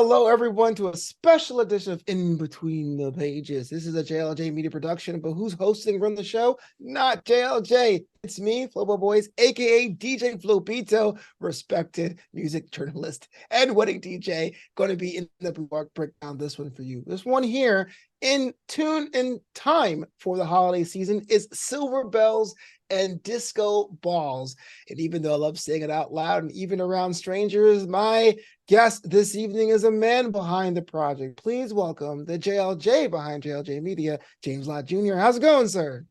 Hello, everyone, to a special edition of In Between the Pages. This is a JLJ media production, but who's hosting run the show? Not JLJ. It's me, Flobo Boys, aka DJ Flobito, respected music journalist and wedding DJ. Going to be in the breakdown this one for you. This one here in tune in time for the holiday season is Silver Bells and Disco Balls. And even though I love saying it out loud and even around strangers, my guest this evening is a man behind the project. Please welcome the JLJ behind JLJ Media, James Lott Jr. How's it going, sir?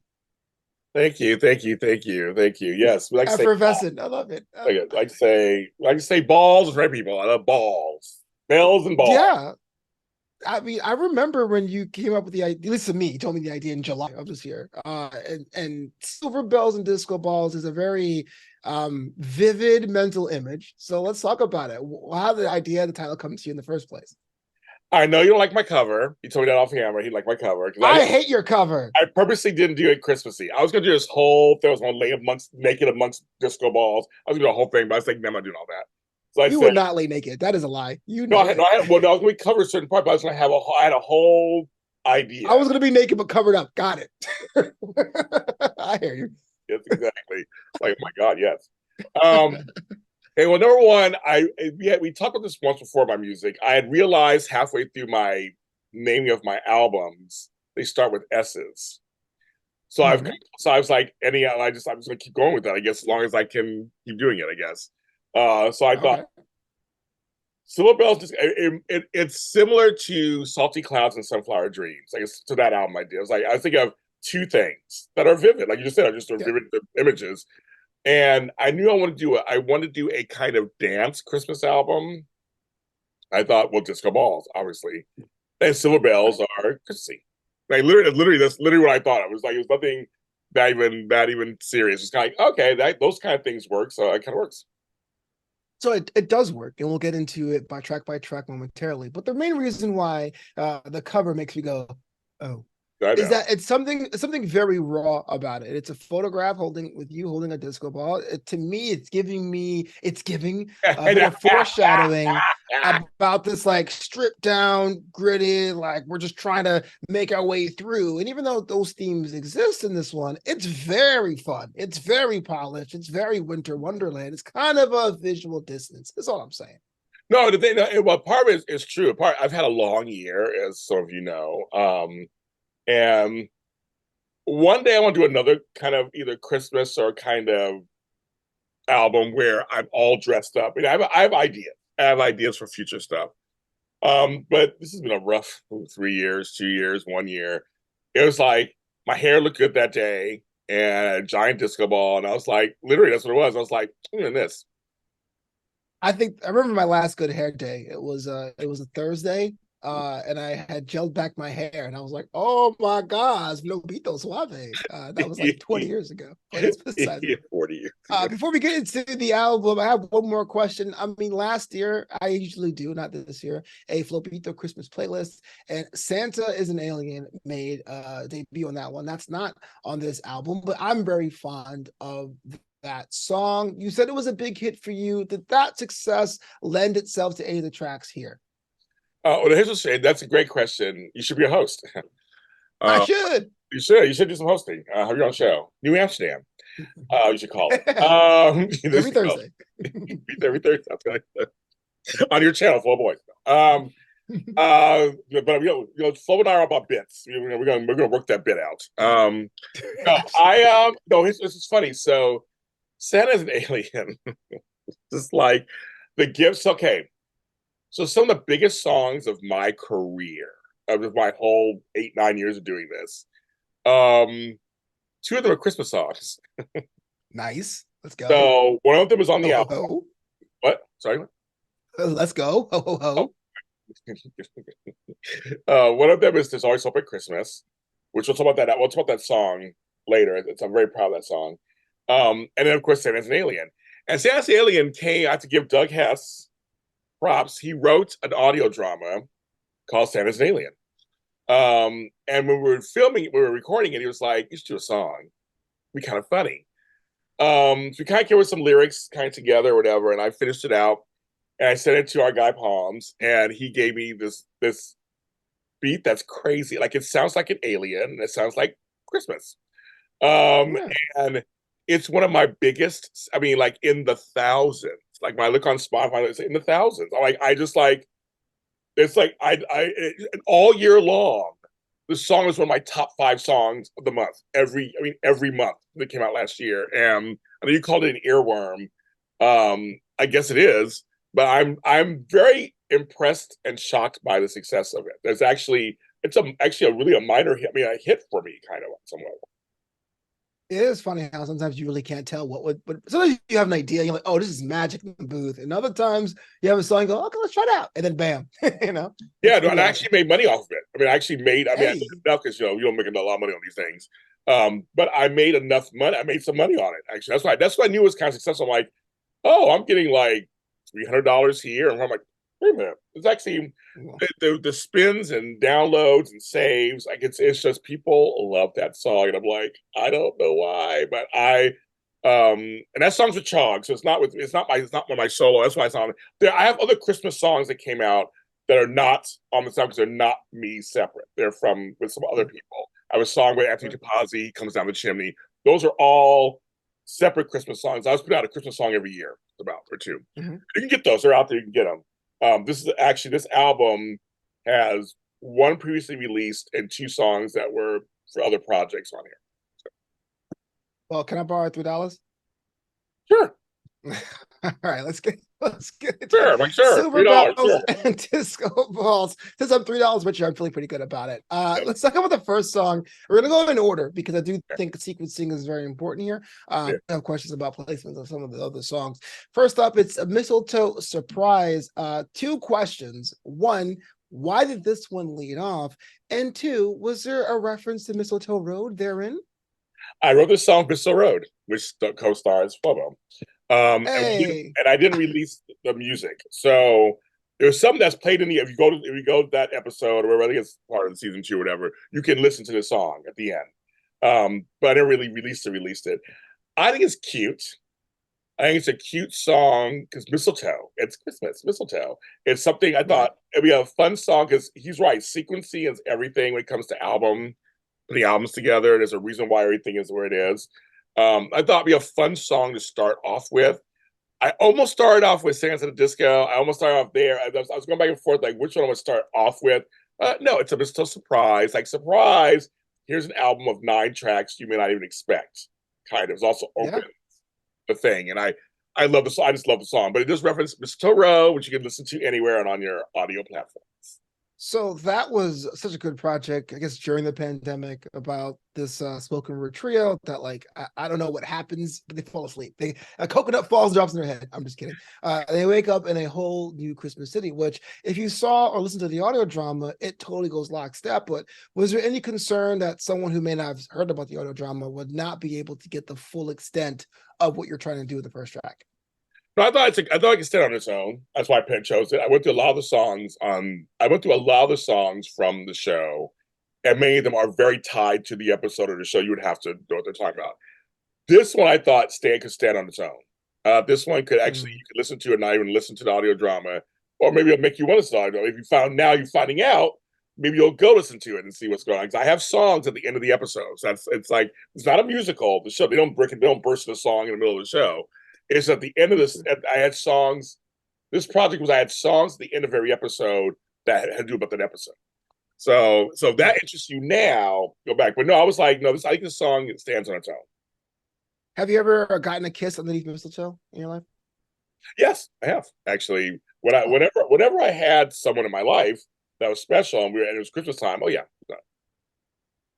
Thank you. Yes, we like to say Effervescent. I love it. like to say balls for people. I love balls, bells and balls. Yeah. I mean, I remember when you came up with the idea, at least to me, you told me the idea in July of this year. And Silver Bells and Disco Balls is a very vivid mental image. So let's talk about it. How did the idea, the title come to you in the first place? I know you don't like my cover. You told me that off camera. He liked my cover because I hate your cover. I purposely didn't do it Christmassy. I was going to do this whole thing. I was going to lay naked amongst disco balls. I was going to do a whole thing, but I was like, no, I'm not doing all that. So I You said, would not lay naked. That is a lie. You no, know I had, well, no, I was going to cover a certain part, but I was going to I had a whole idea. I was going to be naked but covered up. Got it. I hear you. Yes, exactly. Like, oh my God, yes. Okay, well, number one, we talked about this once before about music. I had realized halfway through my naming of my albums, they start with S's. So I was like, I'm just gonna keep going with that, I guess, as long as I can keep doing it, I guess. So I thought Silver Bells it's similar to Salty Clouds and Sunflower Dreams. I guess to that album I did. I was thinking of two things that are vivid, like you just said, are just vivid images. And I knew I wanted to do a kind of dance Christmas album. I thought, well, Disco Balls, obviously. And Silver Bells are Christmassy. Literally, that's literally what I thought. It was nothing that even serious. It's kind of like, okay, those kind of things work, so it kind of works. So it does work, and we'll get into it by track momentarily. But the main reason why the cover makes me go, oh, is that it's something very raw about it. It's a photograph holding a disco ball. To me, it's giving a bit of foreshadowing about this like stripped down, gritty, like we're just trying to make our way through. And even though those themes exist in this one, it's very fun. It's very polished. It's very winter wonderland. It's kind of a visual dissonance. That's all I'm saying. No, the thing, well, part of it is true. I've had a long year, as some of you know. And one day I want to do another kind of either Christmas or kind of album where I'm all dressed up. And I have ideas. I have ideas for future stuff. But this has been a rough 3 years, 2 years, 1 year. It was like my hair looked good that day and a giant disco ball. And I was like, literally, that's what it was. I was like, I'm doing this. I remember my last good hair day. It was a Thursday. And I had gelled back my hair, and I was like, "Oh my gosh, Flobito Suave!" That was like 20 years ago. But it's beside 40 years. Before we get into the album, I have one more question. I mean, last year I usually do, not this year, a Flobito Christmas playlist, and Santa is an Alien made debut on that one. That's not on this album, but I'm very fond of that song. You said it was a big hit for you. Did that success lend itself to any of the tracks here? Well, that's a great question. You should be a host. I should. You should. You should do some hosting. Have your own show. New Amsterdam. You should call it. Every Thursday. Every Thursday. On your channel, Flow Boys. But Flo and I are about bits. We're gonna work that bit out. This is funny. So Santa's an alien. Just like the gifts. Okay. So some of the biggest songs of my career, of my whole 8-9 years of doing this, two of them are Christmas songs. Nice. Let's go. So one of them is on the album. Ho. What? Sorry. Let's go. Ho ho ho. One of them is "There's Always Hope at Christmas," which we'll talk about that. We'll talk about that song later. I'm very proud of that song. And then of course Santa's an Alien, and Santa's an Alien came. I have to give Doug Hess props. He wrote an audio drama called Santa's an Alien. And when we were recording it, he was like, "You should do a song. Be kind of funny." So we kind of came with some lyrics kind of together or whatever, and I finished it out. and I sent it to our guy Palms, and he gave me this beat that's crazy. Like it sounds like an alien, and it sounds like Christmas. Um, Yeah. and it's one of my biggest. I mean, like in the thousands. Like when I look on Spotify, it's in the thousands. I just like it's like all year long. The song is one of my top 5 songs of the month. Every month that came out last year. And I know you called it an earworm. I guess it is, but I'm very impressed and shocked by the success of it. It's actually a really a minor hit. I mean, a hit for me, kind of somewhat. It is funny how sometimes you really can't tell what would, but sometimes you have an idea. You're like, oh, this is magic in the booth. And other times you have a song, you go, okay, let's try it out. And then bam, Yeah, it's no, and pretty I awesome. actually made money off of it. I mean, I actually made. I mean, I Hey, did enough because you don't make a lot of money on these things. But I made enough money. I made some money on it. Actually, that's what I knew was kind of successful. I'm like, oh, I'm getting like $300 here, and I'm like, wait a minute, it's actually the spins and downloads and saves. Like it's just people love that song, and I'm like, I don't know why, but and that song's with Chog, so it's not one of my solo. That's why it's on there. I have other Christmas songs that came out that are not on the song because they're not me separate. They're from with some other people. I have a song with Anthony Topazzi, Comes Down the Chimney. Those are all separate Christmas songs. I was putting out a Christmas song every year, about or two. mm-hmm. You can get those; they're out there. You can get them. This album has one previously released and 2 songs that were for other projects on here. Well, can I borrow $3? Sure. All right, let's get Sure, like sure, Silver $3, Bells sure. and Disco Balls. Since I'm $3 richer, I'm feeling pretty good about it. Let's talk about the first song. We're gonna go in order because I do think sequencing is very important here. I have questions about placements of some of the other songs. First up, it's a Mistletoe Surprise. 2 questions. One, why did this one lead off? And 2, was there a reference to Mistletoe Road therein? I wrote this song, Bristol Road, which co-stars Flobo. Hey, And I didn't release the music. So there's something that's played in the if you go to that episode or whatever, I think it's part of the season 2 or whatever, you can listen to the song at the end. But I didn't really release it. I think it's cute. I think it's a cute song because mistletoe. It's Christmas, mistletoe. It's something I thought it'd be a fun song because he's right. Sequencing is everything when it comes to putting albums together. There's a reason why everything is where it is. I thought it'd be a fun song to start off with. I almost started off with Sands at the Disco. I almost started off there. I was going back and forth, like which one I would start off with. No, it's a still surprise. Like surprise. Here's an album of 9 tracks you may not even expect. Kind of. It's also open the thing, and I love the song. I just love the song, but it does reference Mistletoe Row, which you can listen to anywhere and on your audio platforms. So that was such a good project, I guess, during the pandemic about this spoken word trio that like I don't know what happens, but they fall asleep. A coconut falls and drops in their head. I'm just kidding. They wake up in a whole new Christmas city, which if you saw or listened to the audio drama, it totally goes lockstep. But was there any concern that someone who may not have heard about the audio drama would not be able to get the full extent of what you're trying to do with the first track? No, I thought it could stand on its own. That's why I chose it. I went through a lot of the songs from the show, and many of them are very tied to the episode of the show. You would have to know what they're talking about. This one I thought could stand on its own. This one could actually you could listen to it and not even listen to the audio drama, or maybe it'll make you want to start. If you found now you're finding out, maybe you'll go listen to it and see what's going on. Because I have songs at the end of the episodes. It's like it's not a musical. The show they don't burst the song in the middle of the show. It's at the end of this. I had songs. This project was I had songs at the end of every episode that had to do about that episode. So that interests you now. Go back, but no, I was like, no, I think this song stands on its own. Have you ever gotten a kiss underneath mistletoe in your life? Yes, I have actually. Whenever I had someone in my life that was special, and it was Christmas time. Oh yeah.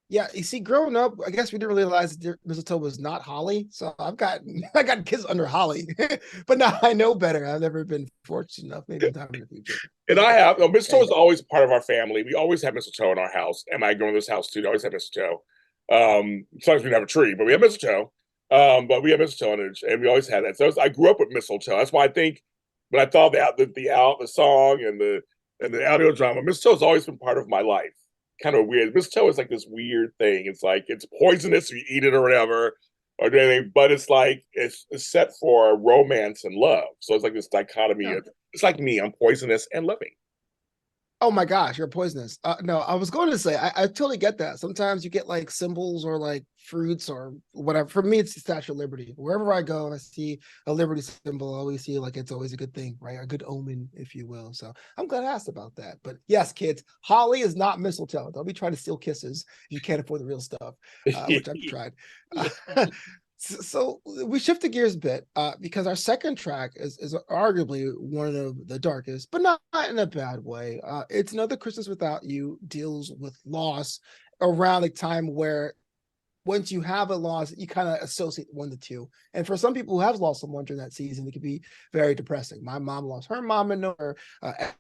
Yeah, you see, growing up, I guess we didn't realize that mistletoe was not holly. So I got kissed under holly, but now I know better. I've never been fortunate enough. Maybe time in the future. And I have mistletoe is always part of our family. We always have mistletoe in our house, and I go in this house too. They always have mistletoe. Sometimes we don't have a tree, but we have mistletoe. But we have mistletoe, and we always had that. So I grew up with mistletoe. That's why I think when I thought the song and the audio drama, mistletoe has always been part of my life. Kind of weird. Mistletoe is like this weird thing. It's like it's poisonous if you eat it or whatever, or anything. But it's like it's set for romance and love. So it's like this dichotomy of it's like me. I'm poisonous and loving. Oh my gosh, you're poisonous. No, I was going to say I totally get that. Sometimes you get like symbols or like fruits or whatever. For me, it's the Statue of Liberty. Wherever I go and I see a Liberty symbol, I always see like it's always a good thing, right? A good omen, if you will. So I'm glad I asked about that. But yes, kids, holly is not mistletoe. Don't be trying to steal kisses if you can't afford the real stuff, which I've tried. So we shifted gears a bit because our second track is arguably one of the darkest, but not in a bad way. It's Another Christmas Without You deals with loss around a time where once you have a loss, you kind of associate one to two. And for some people who have lost someone during that season, it can be very depressing. My mom lost her mom, and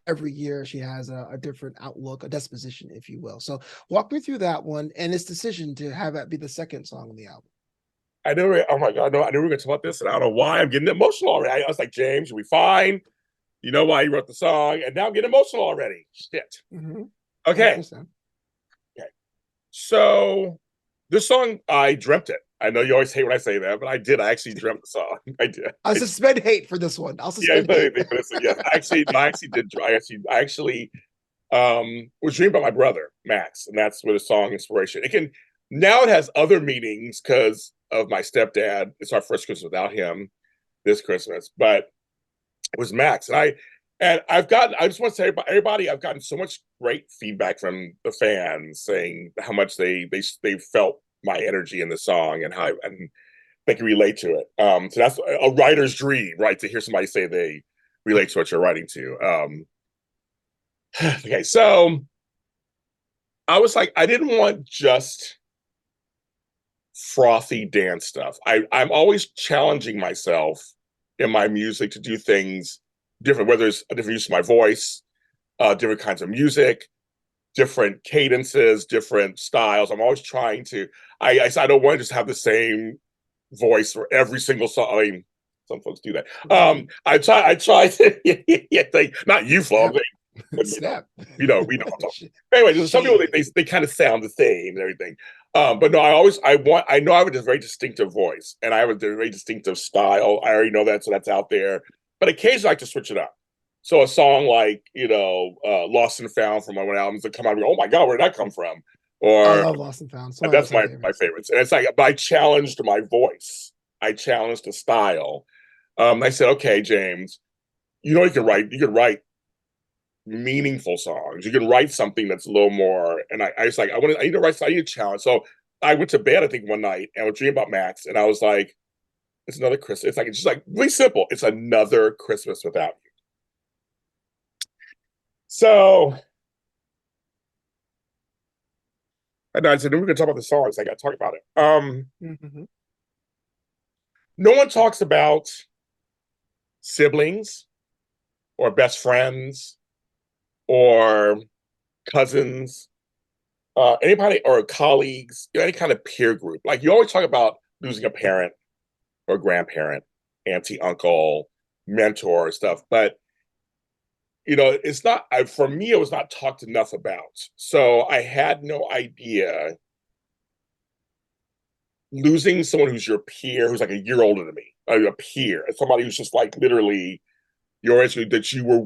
every year she has a different outlook, a disposition, if you will. So walk me through that one and its decision to have that be the second song on the album. I never, oh my God, no, I never going to talk about this, and I don't know why I'm getting emotional already. I was like, James, we fine? You know why you wrote the song, and now I'm getting emotional already. Shit. Mm-hmm. Okay. Okay. So this song, I dreamt it. I know you always hate when I say that, but I did. I actually dreamt the song. I did. I'll suspend hate for this one. I'll suspend hate. Yes, I actually did. I actually was dreaming about my brother, Max, and that's where the song inspiration. Now it has other meanings because of my stepdad. It's our first Christmas without him this Christmas, but it was Max. I just want to say everybody, I've gotten so much great feedback from the fans saying how much they felt my energy in the song and they can relate to it. So that's a writer's dream, right? To hear somebody say they relate to what you're writing to. Okay, so I was like, I didn't want just frothy dance stuff. I'm always challenging myself in my music to do things different, whether it's a different use of my voice, different kinds of music, different cadences, different styles. I'm always trying to. I don't want to just have the same voice for every single song. I mean, some folks do that. I try to not you, Flo. But, Snap. We know. Anyway, some people they kind of sound the same and everything. But no, I know I have a very distinctive voice and I have a very distinctive style. I already know that, so that's out there. But occasionally I like to switch it up. So a song like, Lost and Found from one of my albums that come out and go, oh my God, where did that come from? Or I love Lost and Found. that's my favorites. And it's like, but I challenged my voice. I challenged the style. I said, okay, James, you can write meaningful songs. You can write something that's a little more. And I was like, I need a challenge. So I went to bed, I think, one night and I was dreaming about Max. And I was like, it's another Christmas. It's just like really simple. It's another Christmas without you. So, and I said, we're going to talk about the songs. I got to talk about it. No one talks about siblings or best friends or cousins, anybody or colleagues, any kind of peer group. Like you always talk about losing a parent or grandparent, auntie, uncle, mentor, stuff. But it's not. For me, it was not talked enough about. So I had no idea losing someone who's your peer, who's like a year older than me, a peer, somebody who's just like literally your age, that you were,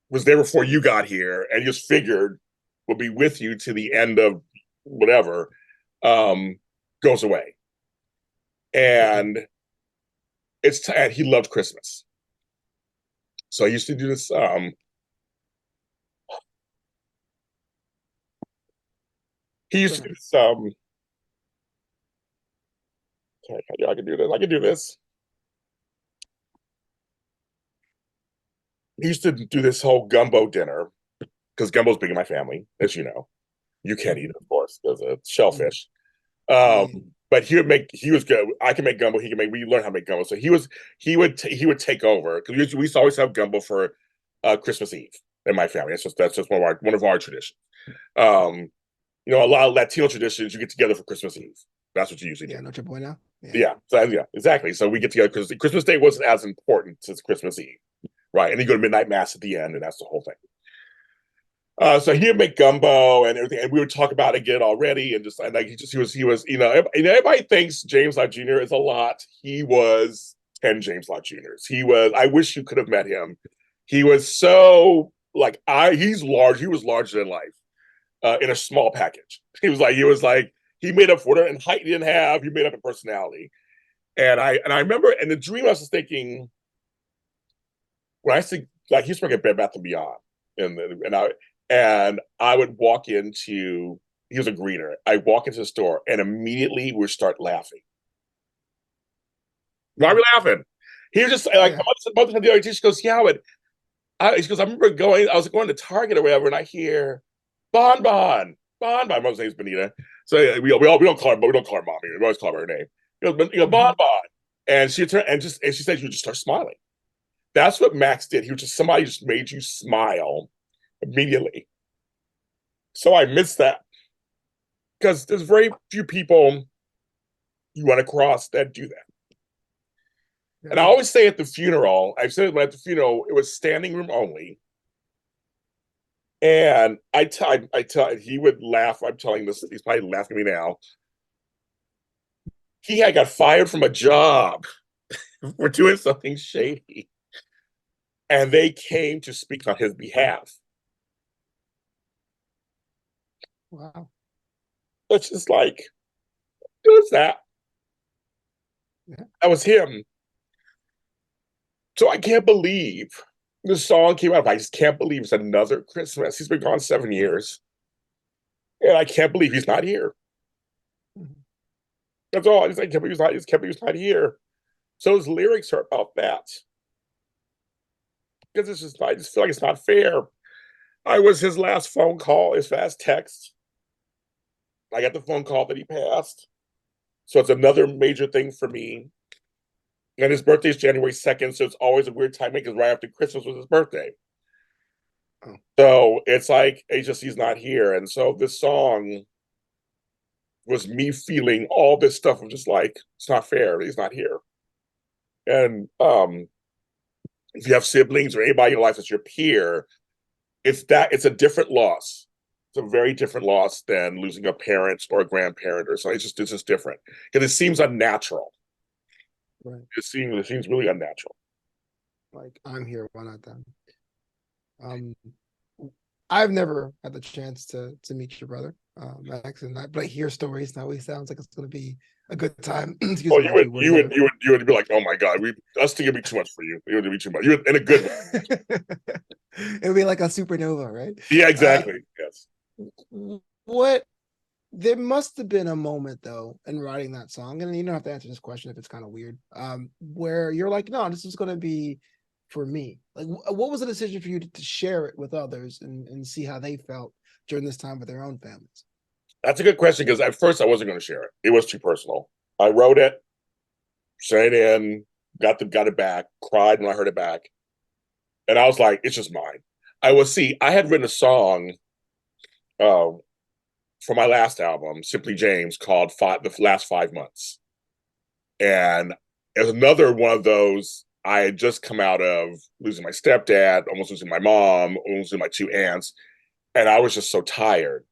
was there before you got here and just figured will be with you to the end of whatever, goes away. And and he loved Christmas. So I used to do this, he used to do this, I can do this. I can do this. He used to do this whole gumbo dinner because gumbo's big in my family, as you know. You can't eat it, of course, because it's shellfish. But he was good. I can make gumbo. We learned how to make gumbo. So he would take over because we used to always have gumbo for Christmas Eve in my family. That's just one of our traditions. A lot of Latino traditions, you get together for Christmas Eve. That's what you usually do. Yeah, Noche Buena. Yeah, exactly. So we get together because Christmas Day wasn't as important as Christmas Eve, right? And you go to midnight mass at the end, and that's the whole thing. So he would make gumbo and everything, and we would talk about it again already, and just like he was, everybody thinks James Lott Jr. is a lot. He was 10 James Lott Juniors. He was, I wish you could have met him. He was so like he's large. He was larger than life in a small package. He was like he made up for it in height he didn't have. He made up in personality. And I remember in the dream I was thinking when I see like he's working at Bed Bath and Beyond, and I would walk into he was a greeter. I walk into the store and immediately we start laughing. Why are we laughing? He was just like most of the other she goes, yeah, but she goes, I remember I was going to Target or whatever, and I hear Bon Bon. Bon Bon. My mom's name's Benita. So we don't call her, but we don't call her mommy. We always call her name. Bon Bon. And she turned and she said you just start smiling. That's what Max did. He was just somebody just made you smile immediately. So I miss that. Because there's very few people you run across that do that. Yeah. And I always say at the funeral, I've said at the funeral, it was standing room only. And I tell he would laugh. I'm telling this, he's probably laughing at me now. He had got fired from a job for doing something shady. And they came to speak on his behalf. Wow. It's just like, who's that? Yeah. That was him. So I can't believe the song came out. I just can't believe it's another Christmas. He's been gone 7 years. And I can't believe he's not here. Mm-hmm. That's all. I can't believe he's not here. So his lyrics are about that. Because it's just, I just feel like it's not fair. I was his last phone call, his last text. I got the phone call that he passed. So it's another major thing for me. And his birthday is January 2nd, so it's always a weird timing because right after Christmas was his birthday. Oh. So it's like, he's not here. And so this song was me feeling all this stuff of just like, it's not fair. He's not here. And if you have siblings or anybody in your life that's your peer, it's a different loss. It's a very different loss than losing a parent or a grandparent or something. It's just different because it seems unnatural. Right. It seems really unnatural. Like, I'm here, why not them? I've never had the chance to meet your brother, Max, but I hear stories now. He sounds like it's going to be a good time. You would be like, oh my god, us to be too much for you. It would be too much. You would, in a good way. It would be like a supernova, right? Yeah, exactly. Yes. What? There must have been a moment though in writing that song, and you don't have to answer this question if it's kind of weird. Where you're like, no, this is going to be for me. Like, what was the decision for you to share it with others and see how they felt during this time with their own families? That's a good question because at first I wasn't going to share it. It was too personal. I wrote it, sent it in, got it back, cried when I heard it back, and I was like, it's just mine. I had written a song. For my last album, Simply James, called The Last 5 Months. And it was another one of those, I had just come out of losing my stepdad, almost losing my mom, almost losing my 2 aunts. And I was just so tired.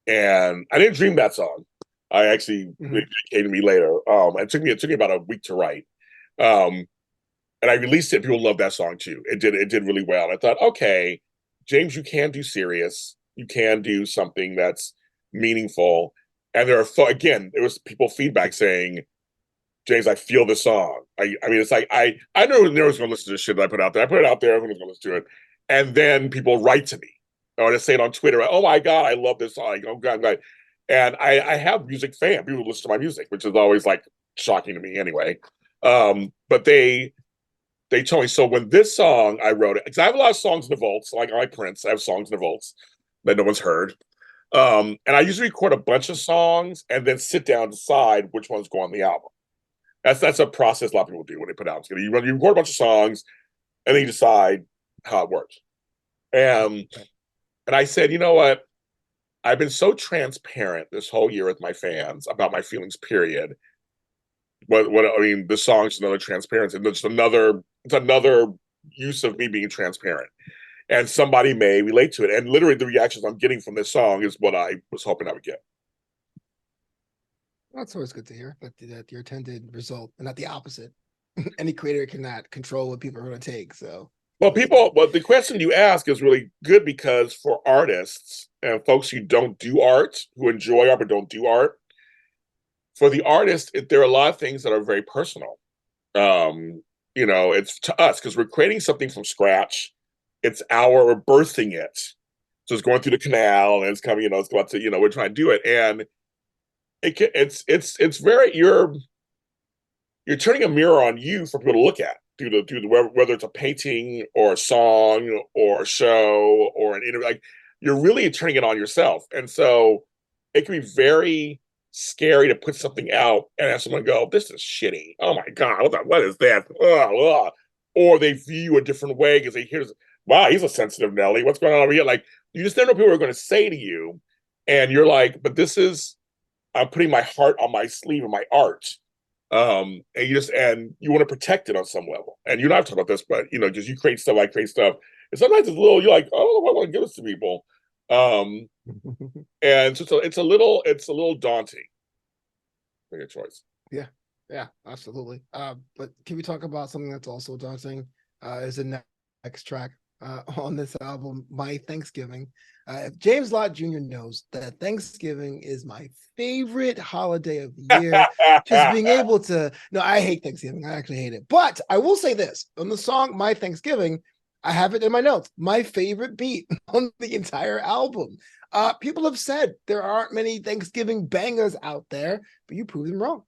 And I didn't dream that song. I actually, it came to me later. It took me about a week to write. And I released it. People loved that song too. It did really well. I thought, okay, James, you can do serious. You can do something that's meaningful. And there was people feedback saying, James, I feel the song. I mean, it's like I know no one's gonna listen to this shit that I put out there. I put it out there, everyone's gonna listen to it. And then people write to me or just say it on Twitter, oh my God, I love this song. Oh God, God. And I have music fans, people who listen to my music, which is always like shocking to me anyway. But they told me, so when this song I wrote it, because I have a lot of songs in the vaults, like Prince, I have songs in the vaults that no one's heard. And I usually record a bunch of songs and then sit down and decide which ones go on the album. That's a process a lot of people do when they put out. You record a bunch of songs and then you decide how it works. And I said, you know what? I've been so transparent this whole year with my fans about my feelings, period. The song's another transparency. It's another use of me being transparent. And somebody may relate to it. And literally the reactions I'm getting from this song is what I was hoping I would get. That's always good to hear, that your intended result and not the opposite Any creator cannot control what people are going to take. So, well, the question you ask is really good because for artists and folks who don't do art, who enjoy art but don't do art, for the artist, there are a lot of things that are very personal. It's to us because we're creating something from scratch. We're birthing it. So it's going through the canal and it's coming, it's about to, we're trying to do it. And it's very, you're turning a mirror on you for people to look at through the whether it's a painting or a song or a show or an interview, like you're really turning it on yourself. And so it can be very scary to put something out and have someone go, "This is shitty. Oh my god, what is that?" Or they view a different way because they hear, "Wow, he's a sensitive Nelly. What's going on over here?" Like you just never know what people are going to say to you, and you're like, "But this is I'm putting my heart on my sleeve of my art." And you want to protect it on some level. And you and I've talked about this, but because you create stuff, I create stuff, and sometimes it's a little. You're like, I don't know if I want to give this to people. And so it's a little daunting. Make a choice. Yeah, absolutely. But can we talk about something that's also daunting? Is the next track on this album, My Thanksgiving. James Lott Jr. knows that Thanksgiving is my favorite holiday of the year. Just being able to, no, I hate Thanksgiving. I actually hate it. But I will say this on the song My Thanksgiving, I have it in my notes. My favorite beat on the entire album. People have said there aren't many Thanksgiving bangers out there, but you proved them wrong.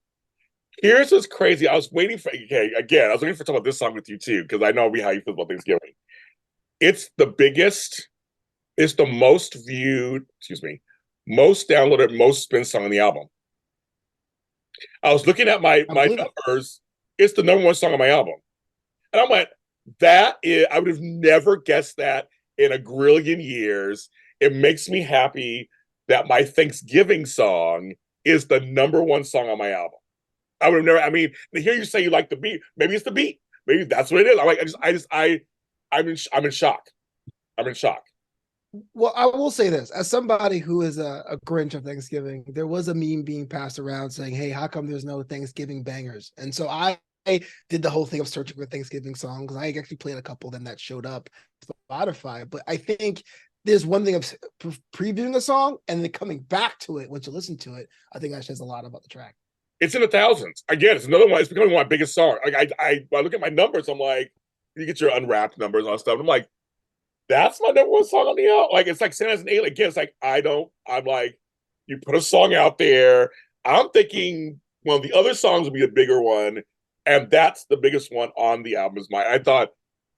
Here's what's crazy. I was waiting for, okay, again, I was waiting for talk about this song with you too, because I know how you feel about Thanksgiving. It's the biggest, it's the most viewed, most downloaded, most spin song on the album. I was looking at my numbers. It's the number one song on my album. And I'm like, I would have never guessed that in a grillion years. It makes me happy that my Thanksgiving song is the number one song on my album. I would have never, to hear you say you like the beat, maybe it's the beat. Maybe that's what it is. I'm in shock. I'm in shock. Well, I will say this as somebody who is a Grinch of Thanksgiving, there was a meme being passed around saying, "Hey, how come there's no Thanksgiving bangers?" And so I did the whole thing of searching for Thanksgiving songs. I actually played a couple of them that showed up Spotify. But I think there's one thing of previewing a song and then coming back to it once you listen to it. I think that says a lot about the track. It's in the thousands. Again, it's another one. It's becoming one of my biggest songs. Like I look at my numbers, I'm like, you get your unwrapped numbers on stuff. I'm like, that's my number one song on the album. Like it's like Santa's an alien. Again, it's like I'm like, you put a song out there. I'm thinking one of the other songs will be a bigger one, and that's the biggest one on the album is mine. I thought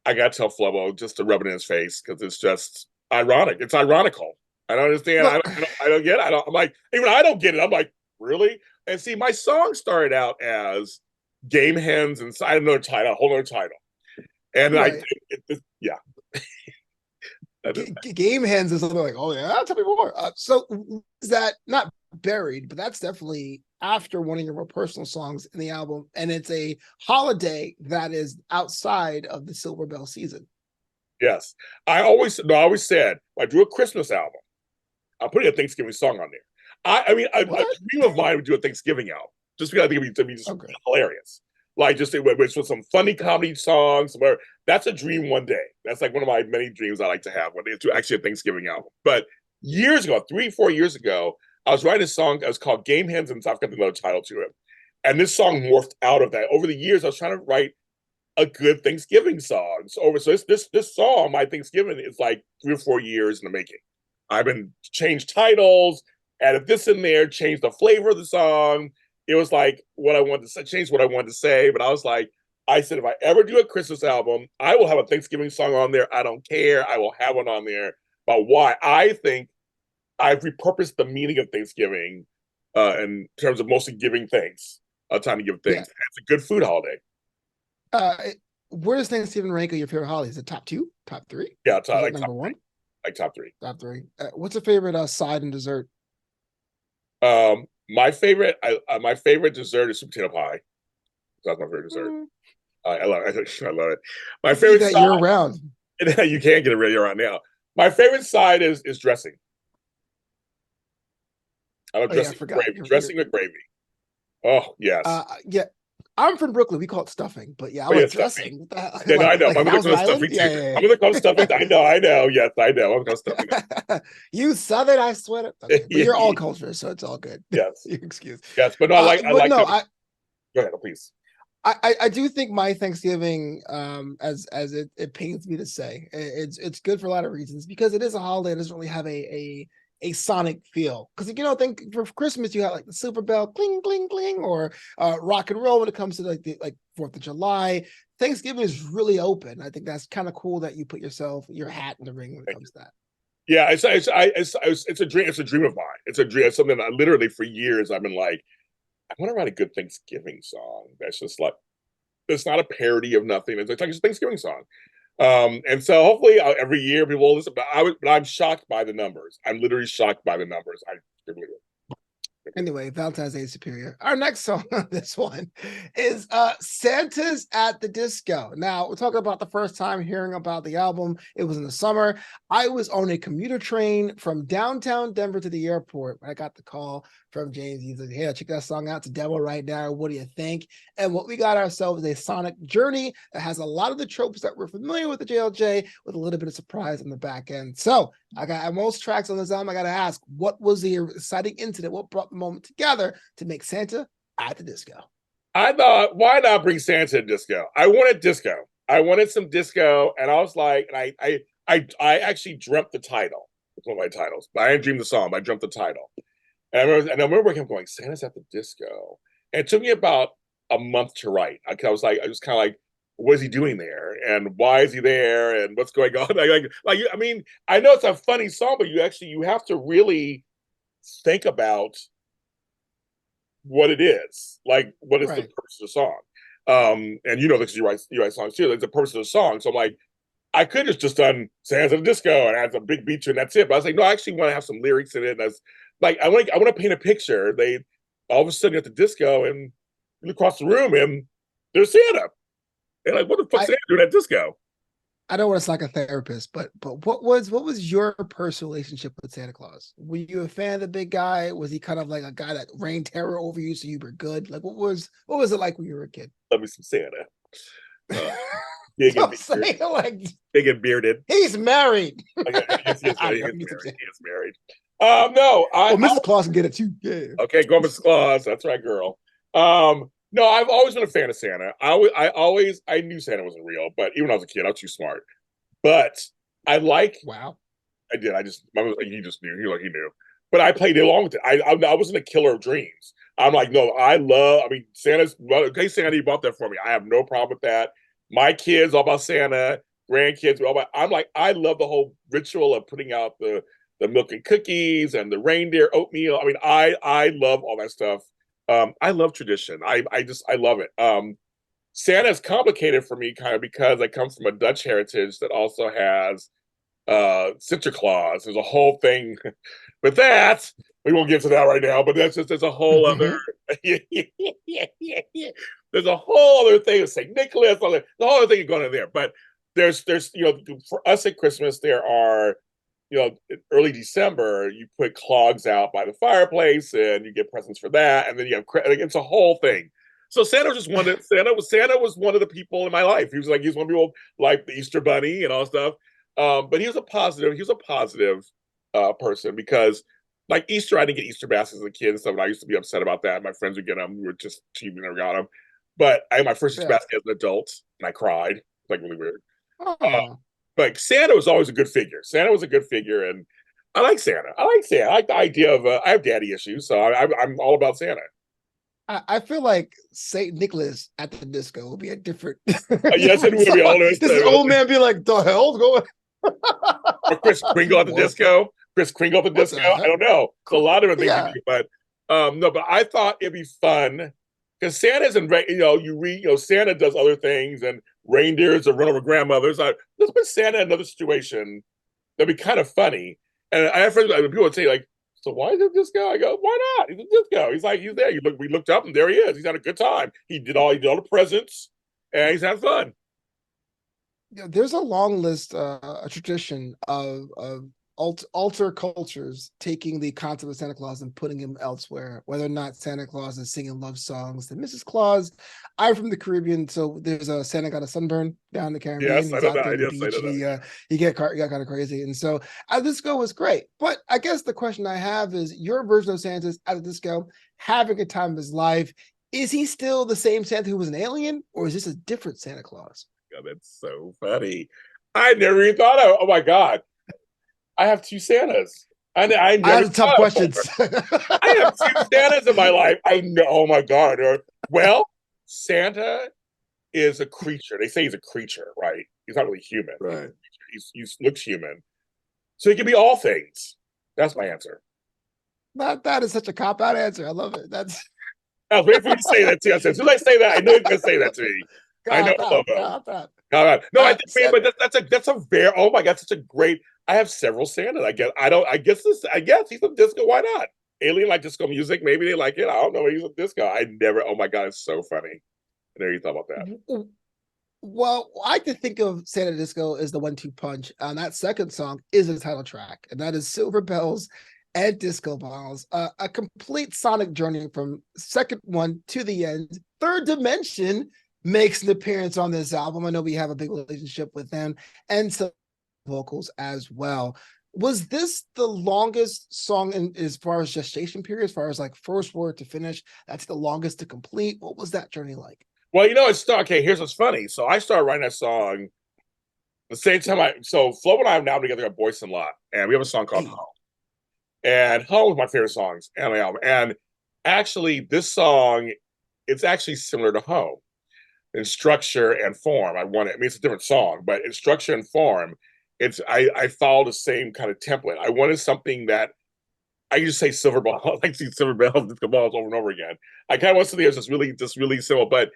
I gotta tell Flobo just to rub it in his face because it's just ironic. It's ironical. I don't understand. Well, I don't get it. I'm like, even I don't get it. I'm like, really? And see, my song started out as Game Hens and I had another title, a whole other title. And right. Yeah. Game Hens is something like, oh yeah, tell me more. So is that not buried, but that's definitely after one of your more personal songs in the album, and it's a holiday that is outside of the Silver Bell season. Yes, I always said if I do a Christmas album, I'm putting a Thanksgiving song on there. A dream of mine would do a Thanksgiving album, just because I think it'd be just hilarious. Like just with some funny comedy songs. Where that's a dream one day. That's like one of my many dreams I like to have. One day to actually a Thanksgiving album. But years ago, 3-4 years ago, I was writing a song that was called Game Hens, and I've got another title to it. And this song morphed out of that. Over the years, I was trying to write a good Thanksgiving song. So this song, my Thanksgiving, is like 3 or 4 years in the making. I've been changed titles, added this in there, changed the flavor of the song. It was like what I wanted to say, changed what I wanted to say. But I said, if I ever do a Christmas album, I will have a Thanksgiving song on there. I don't care. I will have one on there about why I think I've repurposed the meaning of Thanksgiving in terms of mostly giving thanks, time to give thanks. Yeah. It's a good food holiday. Where does Thanksgiving rank on your favorite holiday? Is it top 2, top 3? Yeah, like number 1. Like top 3. Top 3. What's a favorite side and dessert? My favorite dessert is sweet potato pie. That's my favorite dessert. I love it. I love it. My favorite side year round. You can't get it ready right now. My favorite side is dressing. I love dressing with gravy. Dressing with gravy. Oh yes. Yeah. I'm from Brooklyn. We call it stuffing, but yeah, I Oh yeah, like stuffing. dressing. What the hell? Yeah, no, I know. Like I'm gonna Thousand call it stuffing Island. too. Yeah, I'm gonna call it stuffing. I know. Yes, I know. I'm gonna stuffing. yeah. You Southern, I swear. Okay, but you're all Yeah, culture, so it's all good. yes, Your excuse. yes, but no, I But like no, the. Go ahead, please. I do think my Thanksgiving, as it pains me to say, it's good for a lot of reasons because it is a holiday. It doesn't really have a sonic feel because think for Christmas you have like the Super Bell cling cling cling or rock and roll when it comes to like 4th of July. Thanksgiving is really open. I think that's kind of cool that you put your hat in the ring when it comes to that. Yeah, it's a dream. It's a dream of mine. It's a dream. It's something that literally for years I've been like, I want to write a good Thanksgiving song. That's just like it's not a parody of nothing. It's like a Thanksgiving song. And so hopefully every year people will listen. But I'm shocked by the numbers. I'm literally shocked by the numbers. I can't believe it. Anyway, Valentine's Day Superior. Our next song on this one is Santa's at the Disco. Now, we're talking about the first time hearing about the album. It was in the summer. I was on a commuter train from downtown Denver to the airport. I got the call from James. He's like, hey, check that song out. It's a demo right now. What do you think? And what we got ourselves is a sonic journey that has a lot of the tropes that we're familiar with the JLJ with a little bit of surprise on the back end. So I got most tracks on this album. I got to ask, what was the exciting incident? What brought the moment together to make Santa at the Disco? I thought, why not bring Santa to disco? I wanted disco. I wanted some disco, and I was like, and I actually dreamt the title. It's one of my titles, but I didn't dream the song. I dreamt the title, and I remember him going, "Santa's at the disco," and it took me about a month to write. I was kind of like, what is he doing there, and why is he there, and what's going on? I mean, I know it's a funny song, but you have to really think about what it is, like what is the Right. purpose of the song. And because you write songs too, there's a purpose of the song. So I'm like, I could have just done Sands of the Disco and add some big beat to it and that's it. But I was like, no, I actually want to have some lyrics in it. And that's like I want to paint a picture. They all of a sudden at the disco and you look across the room and there's Santa. And like, what the fuck's Santa doing at disco? I don't want to sound like a therapist, but what was your personal relationship with Santa Claus? Were you a fan of the big guy? Was he kind of like a guy that rained terror over you so you were good? Like what was it like when you were a kid? Love me some Santa. Big and bearded. Like Big and bearded. he's married. Yes, he is married. He is married. No, Mrs. Claus can get it too. Yeah. Okay, go Mrs. Claus. That's right, girl. No, I've always been a fan of Santa. I knew Santa wasn't real, but even when I was a kid, I was too smart. But I like. Wow. I did. He just knew. He knew. But I played along with it. I wasn't a killer of dreams. I'm like, no, I mean, Santa's. Well, okay, Santa, you bought that for me. I have no problem with that. My kids, all about Santa. Grandkids, all about. I'm like, I love the whole ritual of putting out the milk and cookies and the reindeer oatmeal. I mean, I love all that stuff. I love tradition. I love it. Santa is complicated for me kind of because I come from a Dutch heritage that also has Sinterklaas. There's a whole thing, but that we won't get to that right now. But there's a whole other there's a whole other thing of St. Nicholas, the whole other thing going in there. But there's for us at Christmas there are early December, you put clogs out by the fireplace and you get presents for that. And then you have, it's a whole thing. So Santa was just Santa was one of the people in my life. He was one of the people like the Easter Bunny and all stuff. But he was a positive person because like Easter, I didn't get Easter baskets as a kid and stuff. And I used to be upset about that. My friends would get them. We were just cheap and never got them. But I had my first Easter basket as an adult and I cried. It's like really weird. But Santa was always a good figure. Santa was a good figure, and I like Santa. I like the idea of I have daddy issues, so I'm all about Santa. I feel like Saint Nicholas at the disco will be a different. Yes, it will be all this old man be like, the hell's going? Or Kris Kringle at the disco. Kris Kringle at the disco. I don't know. It's a lot of things to do, but no. But I thought it'd be fun because Santa's and Santa does other things and reindeers that run over grandmothers. Let's put Santa in another situation that'd be kind of funny. And I have friends, people would say like, so why is it disco? I go, why not? He's a disco. He's like, he's there. We looked up and there he is. He's had a good time. He did all the presents and he's had fun. There's a long list, a tradition of alter cultures taking the concept of Santa Claus and putting him elsewhere, whether or not Santa Claus is singing love songs to Mrs. Claus. I'm from the Caribbean, so there's a Santa got a sunburn down in the Caribbean. Yes, I He's know out there on that. the Yes, I beach know and that. he got kind of crazy. And so Out of Disco was great. But I guess the question I have is your version of Santa's Out of Disco having a time of his life. Is he still the same Santa who was an alien, or is this a different Santa Claus? God, that's so funny. I never even thought of. Oh my God, I have two Santas. I I never have tough thought of before. questions. I have two Santas in my life. I know. Oh my God. Well, Santa is a creature. They say he's a creature, right? He's not really human. Right. He looks human, so he can be all things. That's my answer. That is such a cop out answer. I love it. That's I was waiting for you to say that too. I said, as soon as I say that, I know he's going to say that to me. I know, cop out. Lobo. Cop out. No, I mean, Said, but that's a very. Oh my God, such a great. I have several Santas. I guess I don't. I guess this. I guess he's a disco. Why not? Alien like disco music. Maybe they like it. I don't know. He's a disco. I never. Oh my God, it's so funny. I never even thought about that. well, I like to think of Santa Disco as the 1-2 punch. That second song is the title track, and that is Silver Bells and Disco Balls. A complete sonic journey from second one to the end. Third Dimension makes an appearance on this album. I know we have a big relationship with them, and some vocals as well. Was this the longest song in as far as gestation period, as far as like first word to finish? That's the longest to complete. What was that journey like? Well, it's okay. Here's what's funny. So I started writing that song the same time So Flo and I have now together got Boyce and Lott, and we have a song called Home. And Home was my favorite songs on my album. And actually, this song, it's actually similar to Home in structure and form. I mean, it's a different song, but in structure and form, I follow the same kind of template. I wanted something that I can just say silver ball. I like to see silver bells, disco balls over and over again. I kind of want something that's just really simple, but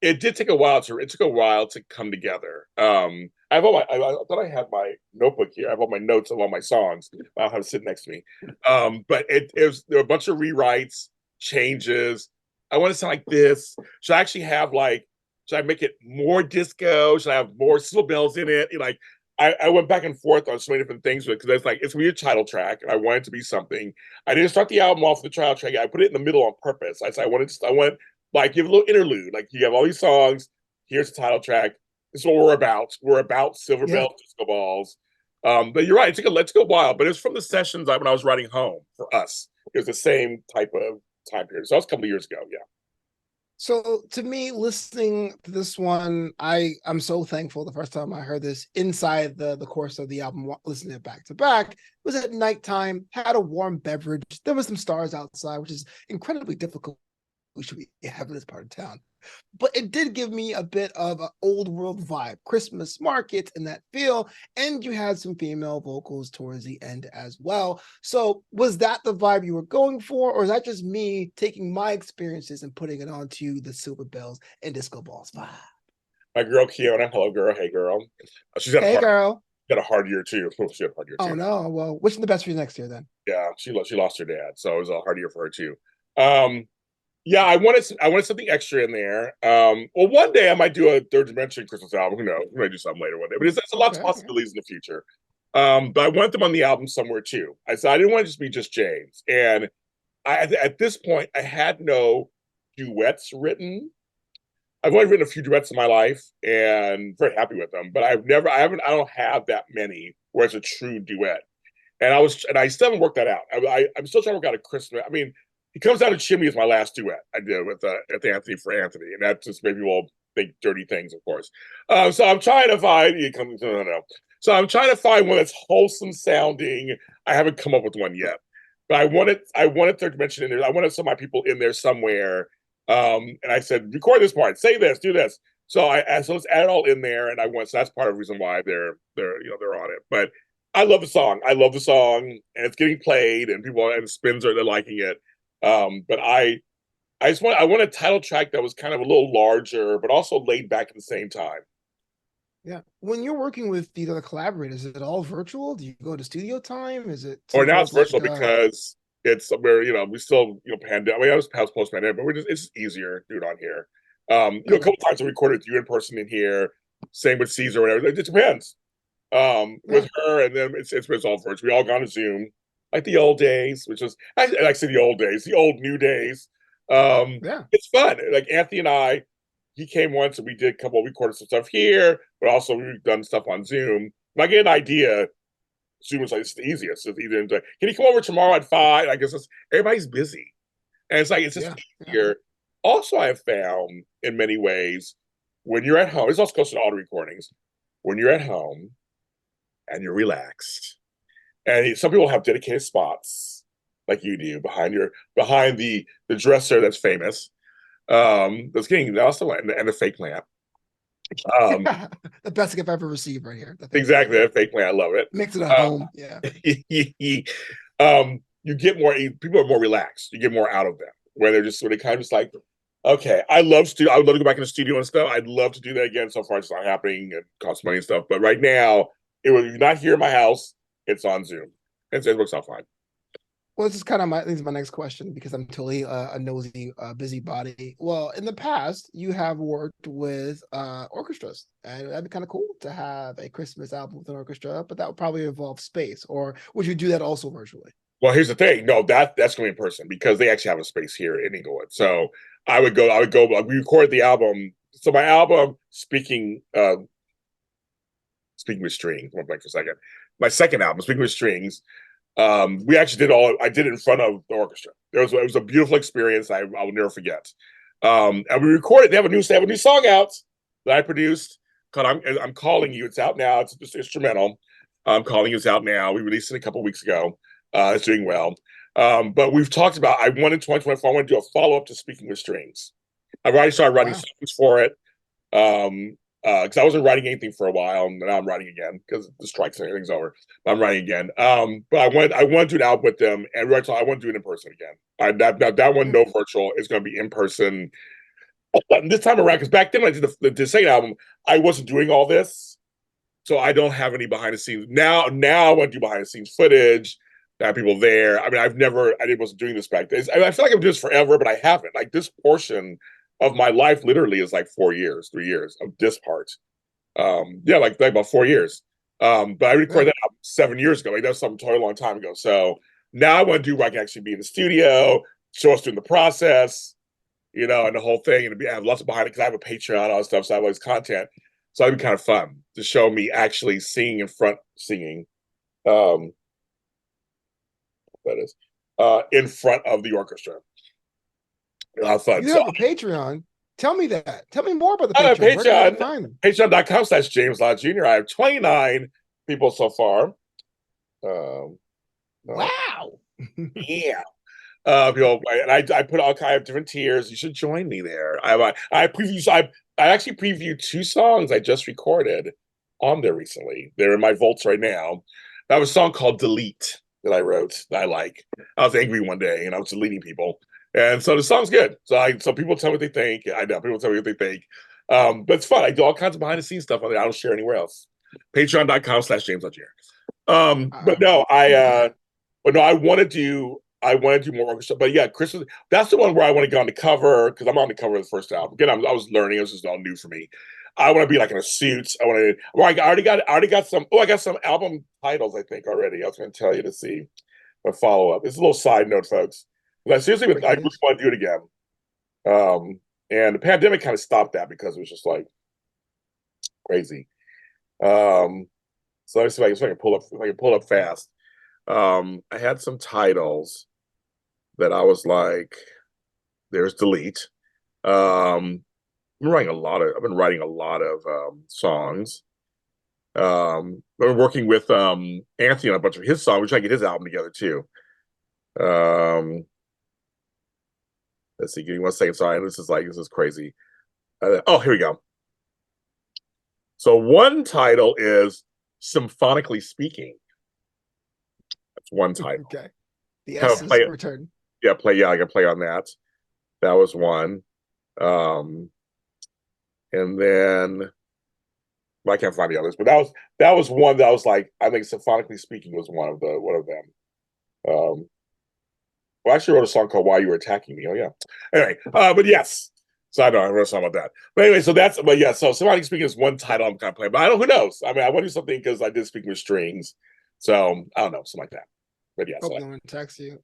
it did take a while to come together. I thought I had my notebook here. I have all my notes of all my songs. I'll have it sit next to me. But there were a bunch of rewrites, changes. I want to sound like this. Should I actually have should I make it more disco? Should I have more silver bells in it? Like I went back and forth on so many different things because it's gonna be a title track, and I want it to be something. I didn't start the album off with the title track. I put it in the middle on purpose. I want like give a little interlude. Like you have all these songs. Here's the title track. This is what we're about. We're about Silver Bells, Disco Balls. But you're right. It took a while, but it's from the sessions when I was writing Home for us. It was the same type of time period. So that was a couple of years ago. Yeah. So to me, listening to this one, I'm so thankful the first time I heard this inside the course of the album, listening to it back to back, was at nighttime, had a warm beverage. There was some stars outside, which is incredibly difficult. We should be having this part of town. But it did give me a bit of an old world vibe, Christmas markets and that feel. And you had some female vocals towards the end as well. So was that the vibe you were going for? Or is that just me taking my experiences and putting it onto the Silver Bells and Disco Balls vibe? My girl Kiona, hello girl, hey girl. She's got girl. Got a hard year too. She had a hard year too. Oh no, well, wishing the best for you next year then. Yeah, she lost her dad, so it was a hard year for her too. Yeah, I wanted something extra in there. Well, one day I might do a Third Dimension Christmas album. Who knows? We might do something later one day. But it's a lot of possibilities in the future. But I want them on the album somewhere too. I said I didn't want it to be just James. And at this point, I had no duets written. I've only written a few duets in my life, and very happy with them. But I don't have that many where it's a true duet. And I still haven't worked that out. I'm still trying to work out a Christmas. I mean, He Comes Down to Chimney is my last duet I did with Anthony for Anthony, and that just made people all think dirty things, of course. So I'm trying to find. No. So I'm trying to find one that's wholesome sounding. I haven't come up with one yet, but I wanted Third Dimension in there. I wanted some of my people in there somewhere. And I said, record this part, say this, do this. So let's add it all in there, and so that's part of the reason why they're on it. But I love the song. And it's getting played, and people and spins they're liking it. But I want a title track that was kind of a little larger, but also laid back at the same time. Yeah. When you're working with these other collaborators, is it all virtual? Do you go to studio time? Is it? Or now it's virtual because it's where we still pandemic. I mean, I was post pandemic, but it's just easier to do it on here. A couple times I recorded with you in person in here. Same with Caesar, whatever. It depends. with her, and then it's all virtual. We all gone to Zoom, like the old days, which is I say the old days, the old new days. Yeah. It's fun. Like Anthony and I, he came once and we recorded some stuff here, but also we've done stuff on Zoom. When I get an idea, Zoom is like it's the easiest. It's either can you come over tomorrow at 5? I guess everybody's busy, and it's just easier. Yeah. Also, I have found in many ways when you're at home, this also goes to auto recordings. When you're at home and you're relaxed, and some people have dedicated spots like you do behind the dresser that's famous. That's getting also and a fake lamp. The best gift I've ever received right here. Exactly, that fake lamp. I love it. Makes it at home. Yeah. You get more. People are more relaxed. You get more out of them. Where they're kind of just like, okay, I would love to go back in the studio and stuff. I'd love to do that again. So far, it's not happening. It costs money and stuff. But right now, you're not here in my house. It's on Zoom. It works out fine. Well, this is kind of my next question because I'm totally a nosy, busybody. Well, in the past, you have worked with orchestras, and that'd be kind of cool to have a Christmas album with an orchestra, but that would probably involve space. Or would you do that also virtually? Well, here's the thing. No, that's going to be in person because they actually have a space here in Inglewood. So I would go. We recorded the album. So my album, speaking with strings. One blank for a second. My second album, Speaking with Strings. We actually I did it in front of the orchestra. It was a beautiful experience. I will never forget. And we recorded. They have a new song out that I produced called I'm Calling You. It's out now. It's just instrumental. I'm Calling You. It's out now. We released it a couple weeks ago. It's doing well. But we've talked about, I wanted 2024, I want to do a follow-up to Speaking with Strings. I've already started writing songs for it. Because I wasn't writing anything for a while, and now I'm writing again because the strikes and everything's over. I'm writing again. But I want to do an album with them, and I want to do it in person again. That one, no virtual. It's going to be in person. This time around, because back then when I did the second album, I wasn't doing all this, so I don't have any behind the scenes. Now I want to do behind the scenes footage. I have people there. I mean, I wasn't doing this back then. I feel like I've been doing this forever, but I haven't. Like this portion of my life literally is like 3 years of this part. Like about 4 years. But I recorded that 7 years ago. Like that's something totally long time ago. So now I want to do where I can actually be in the studio, show us doing the process, and the whole thing, and have lots of behind it because I have a Patreon, all that stuff, so I have all this content. So it'd be kind of fun to show me actually singing. That is in front of the orchestra. Fun. You have a Patreon. Tell me that. Tell me more about the Patreon. Patreon.com/James Lott Jr. I have 29 people so far. Wow. Yeah. People, and I put all kind of different tiers. You should join me there. I actually previewed 2 songs I just recorded on there recently. They're in my vaults right now. I have a song called Delete that I wrote that I like. I was angry one day and I was deleting people. And so the song's good. So people tell me what they think. I know people tell me what they think. But it's fun. I do all kinds of behind the scenes stuff on there. I don't share anywhere else. Patreon.com/James Lott Jr. I want to do more orchestra. But yeah, Christmas, that's the one where I want to go on the cover because I'm on the cover of the first album. Again, I was learning. It was just all new for me. I want to be like in a suit. I already got some. Oh, I got some album titles, I think, already. I was going to tell you to see a follow up. It's a little side note, folks. But I seriously, I just want to do it again. And the pandemic kind of stopped that because it was just like crazy. So let me see if I can pull up fast. I had some titles that I was like, there's Delete. I've been writing a lot of songs. I've been working with Anthony on a bunch of his songs. We're trying to get his album together too. Let's see, give me 1 second. Sorry, this is crazy. Here we go. So one title is Symphonically Speaking. That's one title. Okay. The S is return. Yeah, I can play on that. That was one. And then I can't find the others, but that was one that I was like, I think Symphonically Speaking was one of them. Well, I actually wrote a song called Why You Were Attacking Me. Oh yeah. Anyway, but yes. So I don't know, I wrote a song about that. But anyway, but yeah, so Somebody Speaking is one title I'm kind of playing, but I don't, who knows? I mean, I want to do something because I did Speaking with Strings. So I don't know, something like that. But yeah, Hope so no one texts you.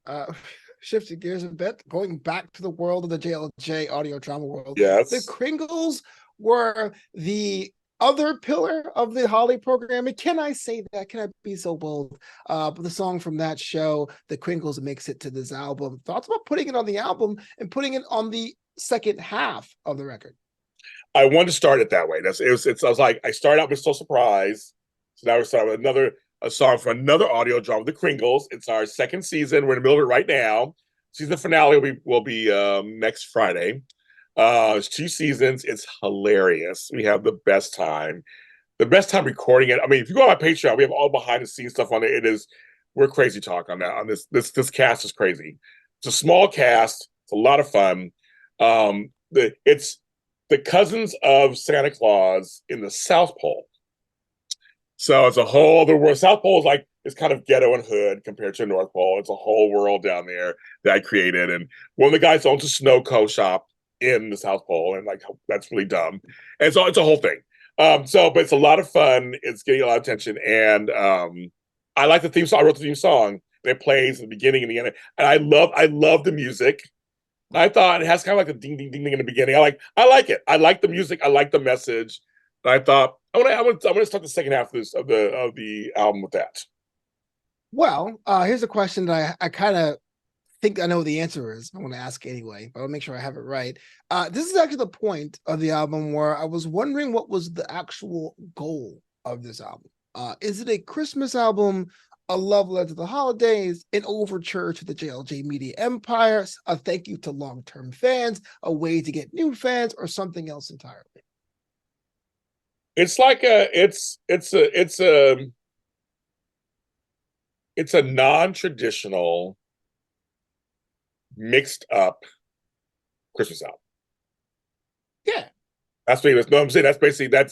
Shifting gears a bit, going back to the world of the JLJ audio drama world. The yes. Kringles were the other pillar of the Holly programming. Can I say that? Can I be so bold? But the song from that show, The Kringles, makes it to this album. Thoughts about putting it on the album and putting it on the second half of the record? I wanted to start it that way. I was like, I started out with So Surprised. So now we're starting with a song for another audio drama, The Kringles. It's our second season. We're in the middle of it right now. Season finale will be next Friday. It's 2 seasons. It's hilarious. We have the best time. The best time recording it. I mean, if you go on my Patreon, we have all behind the scenes stuff on it. We're crazy talk on that. On this cast is crazy. It's a small cast. It's a lot of fun. It's the cousins of Santa Claus in the South Pole. So it's a whole other world. South Pole is like, it's kind of ghetto and hood compared to North Pole. It's a whole world down there that I created. And one of the guys owns a snow co shop in the South Pole. And like, that's really dumb. And so it's a whole thing. But it's a lot of fun. It's getting a lot of attention. And I like the theme song. I wrote the theme song. It plays in the beginning and the end. And I love the music. I thought it has kind of like a ding ding ding ding in the beginning. I like it. I like the music. I like the message. And I thought I'm gonna start the second half of the album with that. Well, here's a question that I kind of think I know the answer is. I want to ask anyway, but I'll make sure I have it right. This is actually the point of the album where I was wondering what was the actual goal of this album. Is it a Christmas album, a love letter to the holidays, an overture to the JLJ media empire, a thank you to long-term fans, a way to get new fans, or something else entirely? It's like it's a non-traditional mixed up Christmas album. Yeah, That's what no, I'm saying that's basically I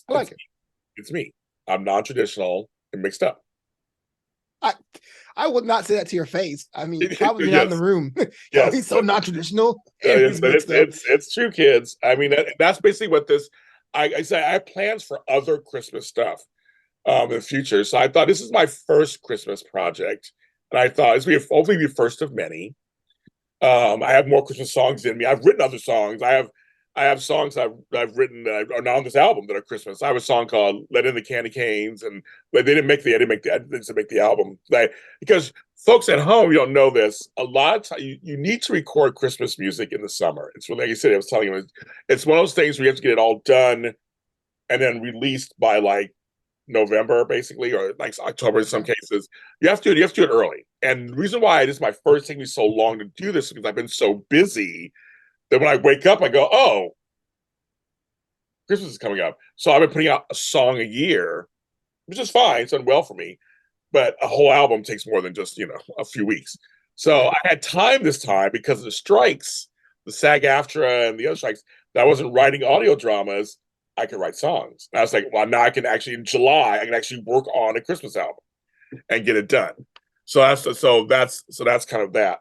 like it. It's me. I'm non-traditional and mixed up. I would not say that to your face. I mean, probably not in the Yes, room. yes. He's so not traditional and he's But mixed up. it's true, kids. I mean, that's basically what this. I say I have plans for other Christmas stuff in the future. So I thought this is my first Christmas project, and I thought this would hopefully be the first of many. I have more Christmas songs in me. I've written other songs. I have songs I've written that are now on this album that are Christmas. I have a song called "Let In the Candy Canes," and they didn't make I didn't make the album. Because folks at home, you don't know this. A lot of time, you need to record Christmas music in the summer. It's really, like you said, I was telling you, it's one of those things where you have to get it all done and then released by like November, basically, or like October in some cases. You have to do it early. And the reason why this is my first taking me so long to do this is because I've been so busy that when I wake up, I go, oh, Christmas is coming up. So I've been putting out a song a year, which is fine. It's done well for me. But a whole album takes more than just, a few weeks. So I had time this time because of the strikes, the SAG-AFTRA and the other strikes, that I wasn't writing audio dramas. I could write songs. And I was like, well, now I can actually, in July, I can actually work on a Christmas album and get it done. So that's kind of that.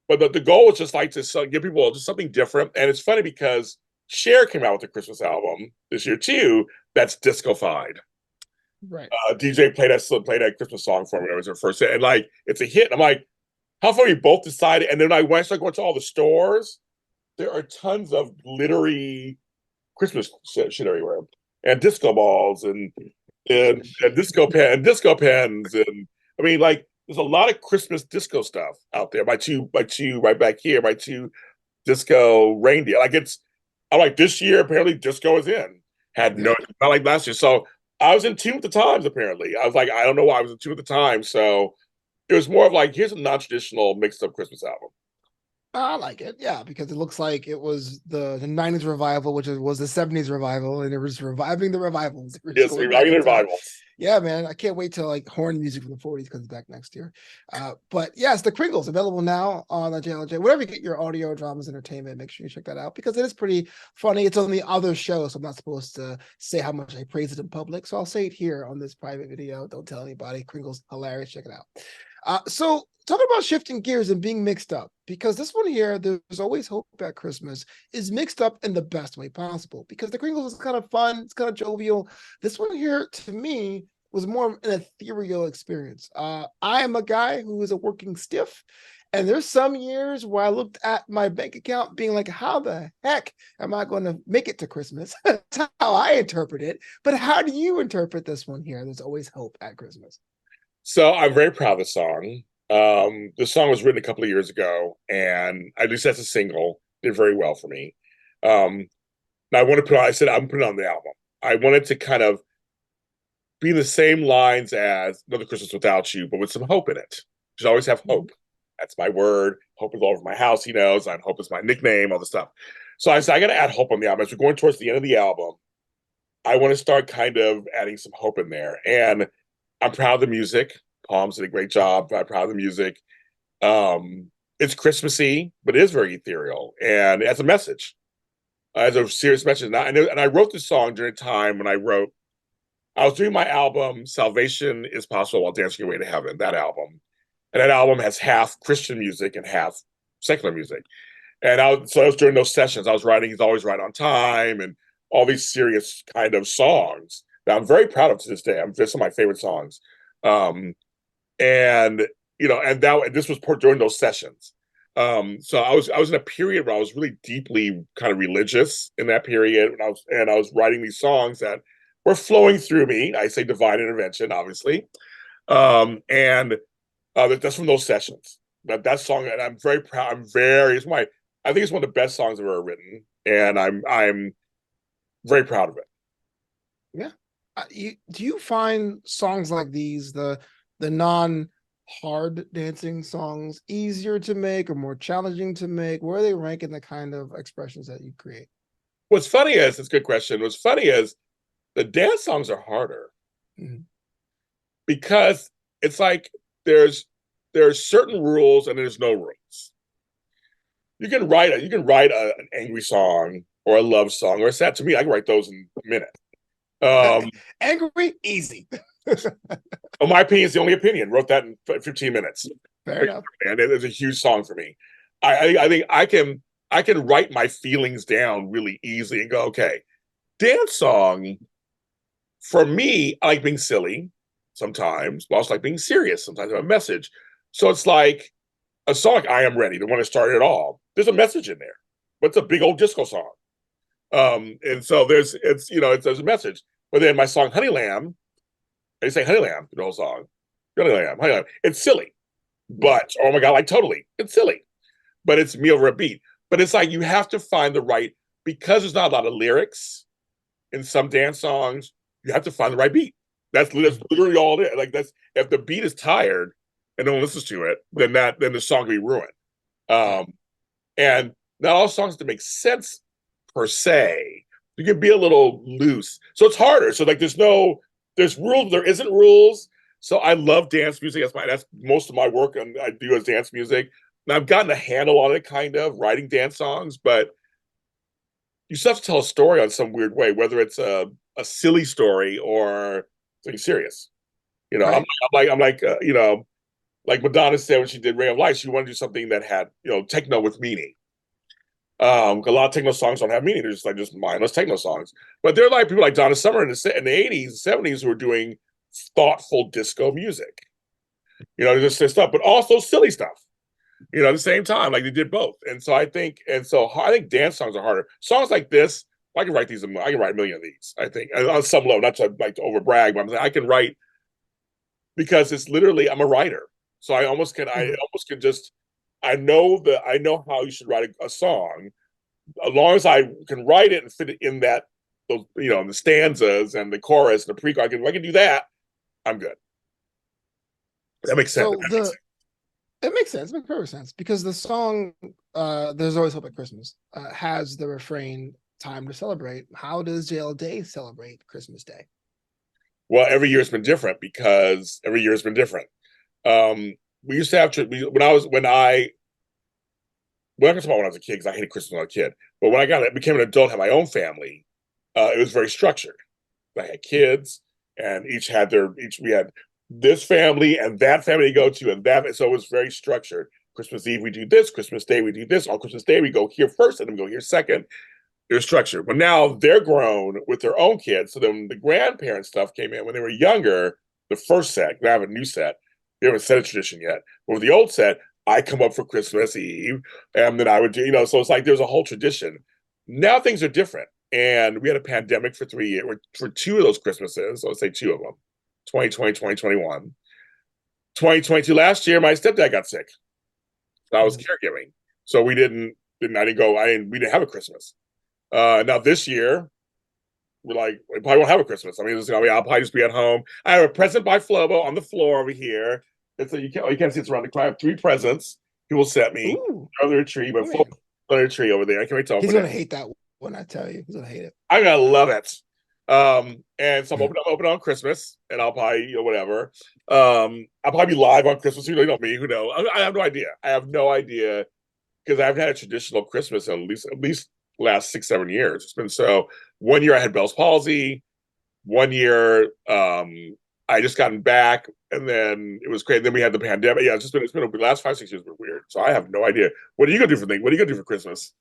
But the goal was just like to give people just something different. And it's funny because Cher came out with a Christmas album this year too. That's disco-fied. Right. DJ played that Christmas song for me. It was her first hit, and like it's a hit. I'm like, how far we both decided. And then when I started going to all the stores, there are tons of glittery Christmas shit everywhere, and disco balls and disco pens, and I mean, like, there's a lot of Christmas disco stuff out there. My two right back here, my two disco reindeer. I'm like, this year apparently disco is in. Had no, not like last year. So I was in tune with the times. Apparently, I was like, I don't know why I was in tune with the times. So it was more of like, here's a non-traditional mixed up Christmas album. I like it, yeah, because it looks like it was the 90s revival, which was the 70s revival, and it was reviving the revivals. Yes, reviving the revival. Yeah, man. I can't wait till like horn music from the 40s comes back next year. But yes, the Kringles available now on the JLJ. Wherever you get your audio dramas entertainment, make sure you check that out because it is pretty funny. It's on the other show, so I'm not supposed to say how much I praise it in public. So I'll say it here on this private video. Don't tell anybody. Kringles hilarious. Check it out. So talking about shifting gears and being mixed up, because this one here, there's always hope at Christmas, is mixed up in the best way possible. Because the Kringles is kind of fun, it's kind of jovial. This one here, to me, was more of an ethereal experience. I am a guy who is a working stiff, and there's some years where I looked at my bank account being like, how the heck am I going to make it to Christmas? That's how I interpret it. But how do you interpret this one here? There's always hope at Christmas. So I'm very proud of the song. The song was written a couple of years ago, and at least that's a single, did very well for me. Now I want to put on, I said I'm putting it on the album. I wanted to kind of be in the same lines as Another Christmas Without You, but with some hope in it. Just always have hope. That's my word. Hope is all over my house, he knows. And hope is my nickname, all the stuff. So I said, I got to add hope on the album. As we're going towards the end of the album, I want to start kind of adding some hope in there. And I'm proud of the music. Palms did a great job. I'm proud of the music. It's Christmassy, but it is very ethereal. And it has a message. As a serious message. And I wrote this song during a time when I was doing my album, Salvation is Possible While Dancing Your Way to Heaven, that album. And that album has half Christian music and half secular music. So I was during those sessions, I was writing He's Always Right on Time and all these serious kind of songs that I'm very proud of to this day. They're some of my favorite songs. And this was during those sessions. So I was in a period where I was really deeply kind of religious in that period, and I was writing these songs that were flowing through me. I say divine intervention, obviously, and that's from those sessions. That song, and I'm very proud. I think it's one of the best songs I've ever written, and I'm very proud of it. Yeah. Do you find songs like these, the non hard dancing songs, easier to make or more challenging to make? Where are they rank in the kind of expressions that you create? What's funny is, it's a good question. What's funny is the dance songs are harder because it's like there's certain rules and there's no rules. You can write an angry song or a love song or a sad. To me, I can write those in a minute. Angry, easy. In my opinion, it's the only opinion. Wrote that in 15 minutes. Fair enough. And it is a huge song for me. I think I can write my feelings down really easily and go, okay, dance song, for me, I like being silly sometimes, but I also like being serious. Sometimes I have a message. So it's like a song like I Am Ready, the one that started it all. There's a message in there, but it's a big old disco song. And so there's a message. But then my song Honey Lamb, I say Honey Lamb, the whole song. Honey Lamb. It's silly. But oh my God, like totally. It's silly. But it's me over a beat. But it's like you have to find the right, because there's not a lot of lyrics in some dance songs, you have to find the right beat. That's literally all it is. Like if the beat is tired and no one listens to it, then the song can be ruined. And not all songs have to make sense per se. You can be a little loose. So it's harder. So like there's rules, there isn't rules. So I love dance music. That's most of my work I do as dance music. And I've gotten a handle on it, kind of writing dance songs, but you still have to tell a story on some weird way, whether it's a silly story or something serious. Right. Like Madonna said when she did Ray of Light, she wanted to do something that had, techno with meaning. A lot of techno songs don't have meaning; they're just mindless techno songs. But there are like people like Donna Summer in the '80s, '70s who were doing thoughtful disco music. Just stuff, but also silly stuff. At the same time, like they did both. And so I think dance songs are harder. Songs like this, I can write these. I can write a million of these. I think on some level, not to like to overbrag, but I'm saying I can write because it's literally I'm a writer. So I almost can. I almost can just. I know how you should write a song, as long as I can write it and fit it in that the stanzas and the chorus and the pre-chorus. If I can do that, I'm good. That makes sense. It makes sense. It makes perfect sense because the song "There's Always Hope at Christmas" has the refrain "Time to Celebrate." How does JLJ celebrate Christmas Day? Well, every year has been different because every year has been different. We used to have when I was when I well, I can talk about when I was a kid because I hated Christmas when I was a kid. But when I became an adult, had my own family, it was very structured. I had kids, and each we had this family and that family to go to, and that. So it was very structured. Christmas Eve we do this, Christmas Day we do this. On Christmas Day we go here first, and then we go here second. It was structured. But now they're grown with their own kids. So then the grandparent stuff came in when they were younger. The first set, I have a new set. We haven't set a tradition yet. But with the old set, I come up for Christmas Eve, and then I would do, so it's like there's a whole tradition. Now things are different. And we had a pandemic for 3 years, for two of those Christmases. So let's say two of them, 2020, 2021. 2022, last year, my stepdad got sick. So I was caregiving. So we we didn't have a Christmas. Now this year, we probably won't have a Christmas. I mean, I'll probably just be at home. I have a present by Flobo on the floor over here. You can't see it's around the corner. I have 3 presents he will set me under a tree, but under a tree over there. I can't wait to open He's gonna hate that one, I tell you. He's gonna hate it. I'm gonna love it. And so I'm open on Christmas, and I'll probably, whatever. I'll probably be live on Christmas. Who me? Who knows? I have no idea. I have no idea because I haven't had a traditional Christmas in at least last 6-7 years. It's been so. 1 year I had Bell's palsy. 1 year I just gotten back, and then it was great. Then we had the pandemic. Yeah, it's been the last 5-6 years were weird. So I have no idea. What are you gonna do What are you gonna do for Christmas?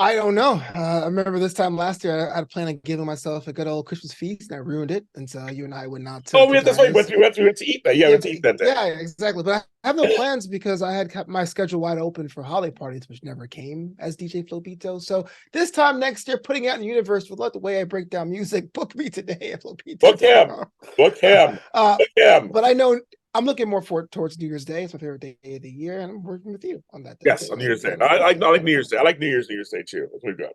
I don't know. I remember this time last year, I had a plan of giving myself a good old Christmas feast, and I ruined it. And so you and I went out to. That's why we went to eat that. Yeah, we went to eat that day. Yeah, exactly. But I have no plans because I had kept my schedule wide open for holiday parties, which never came as DJ Flobito. So this time next year, putting out in the universe with the way I break down music, book me today at Flobito. Book him. Book him. But I know I'm looking more forward towards New Year's Day. It's my favorite day of the year, and I'm working with you on that day. Yes, on New Year's Day. I like New Year's Day. I like New Year's Day too. That's really good.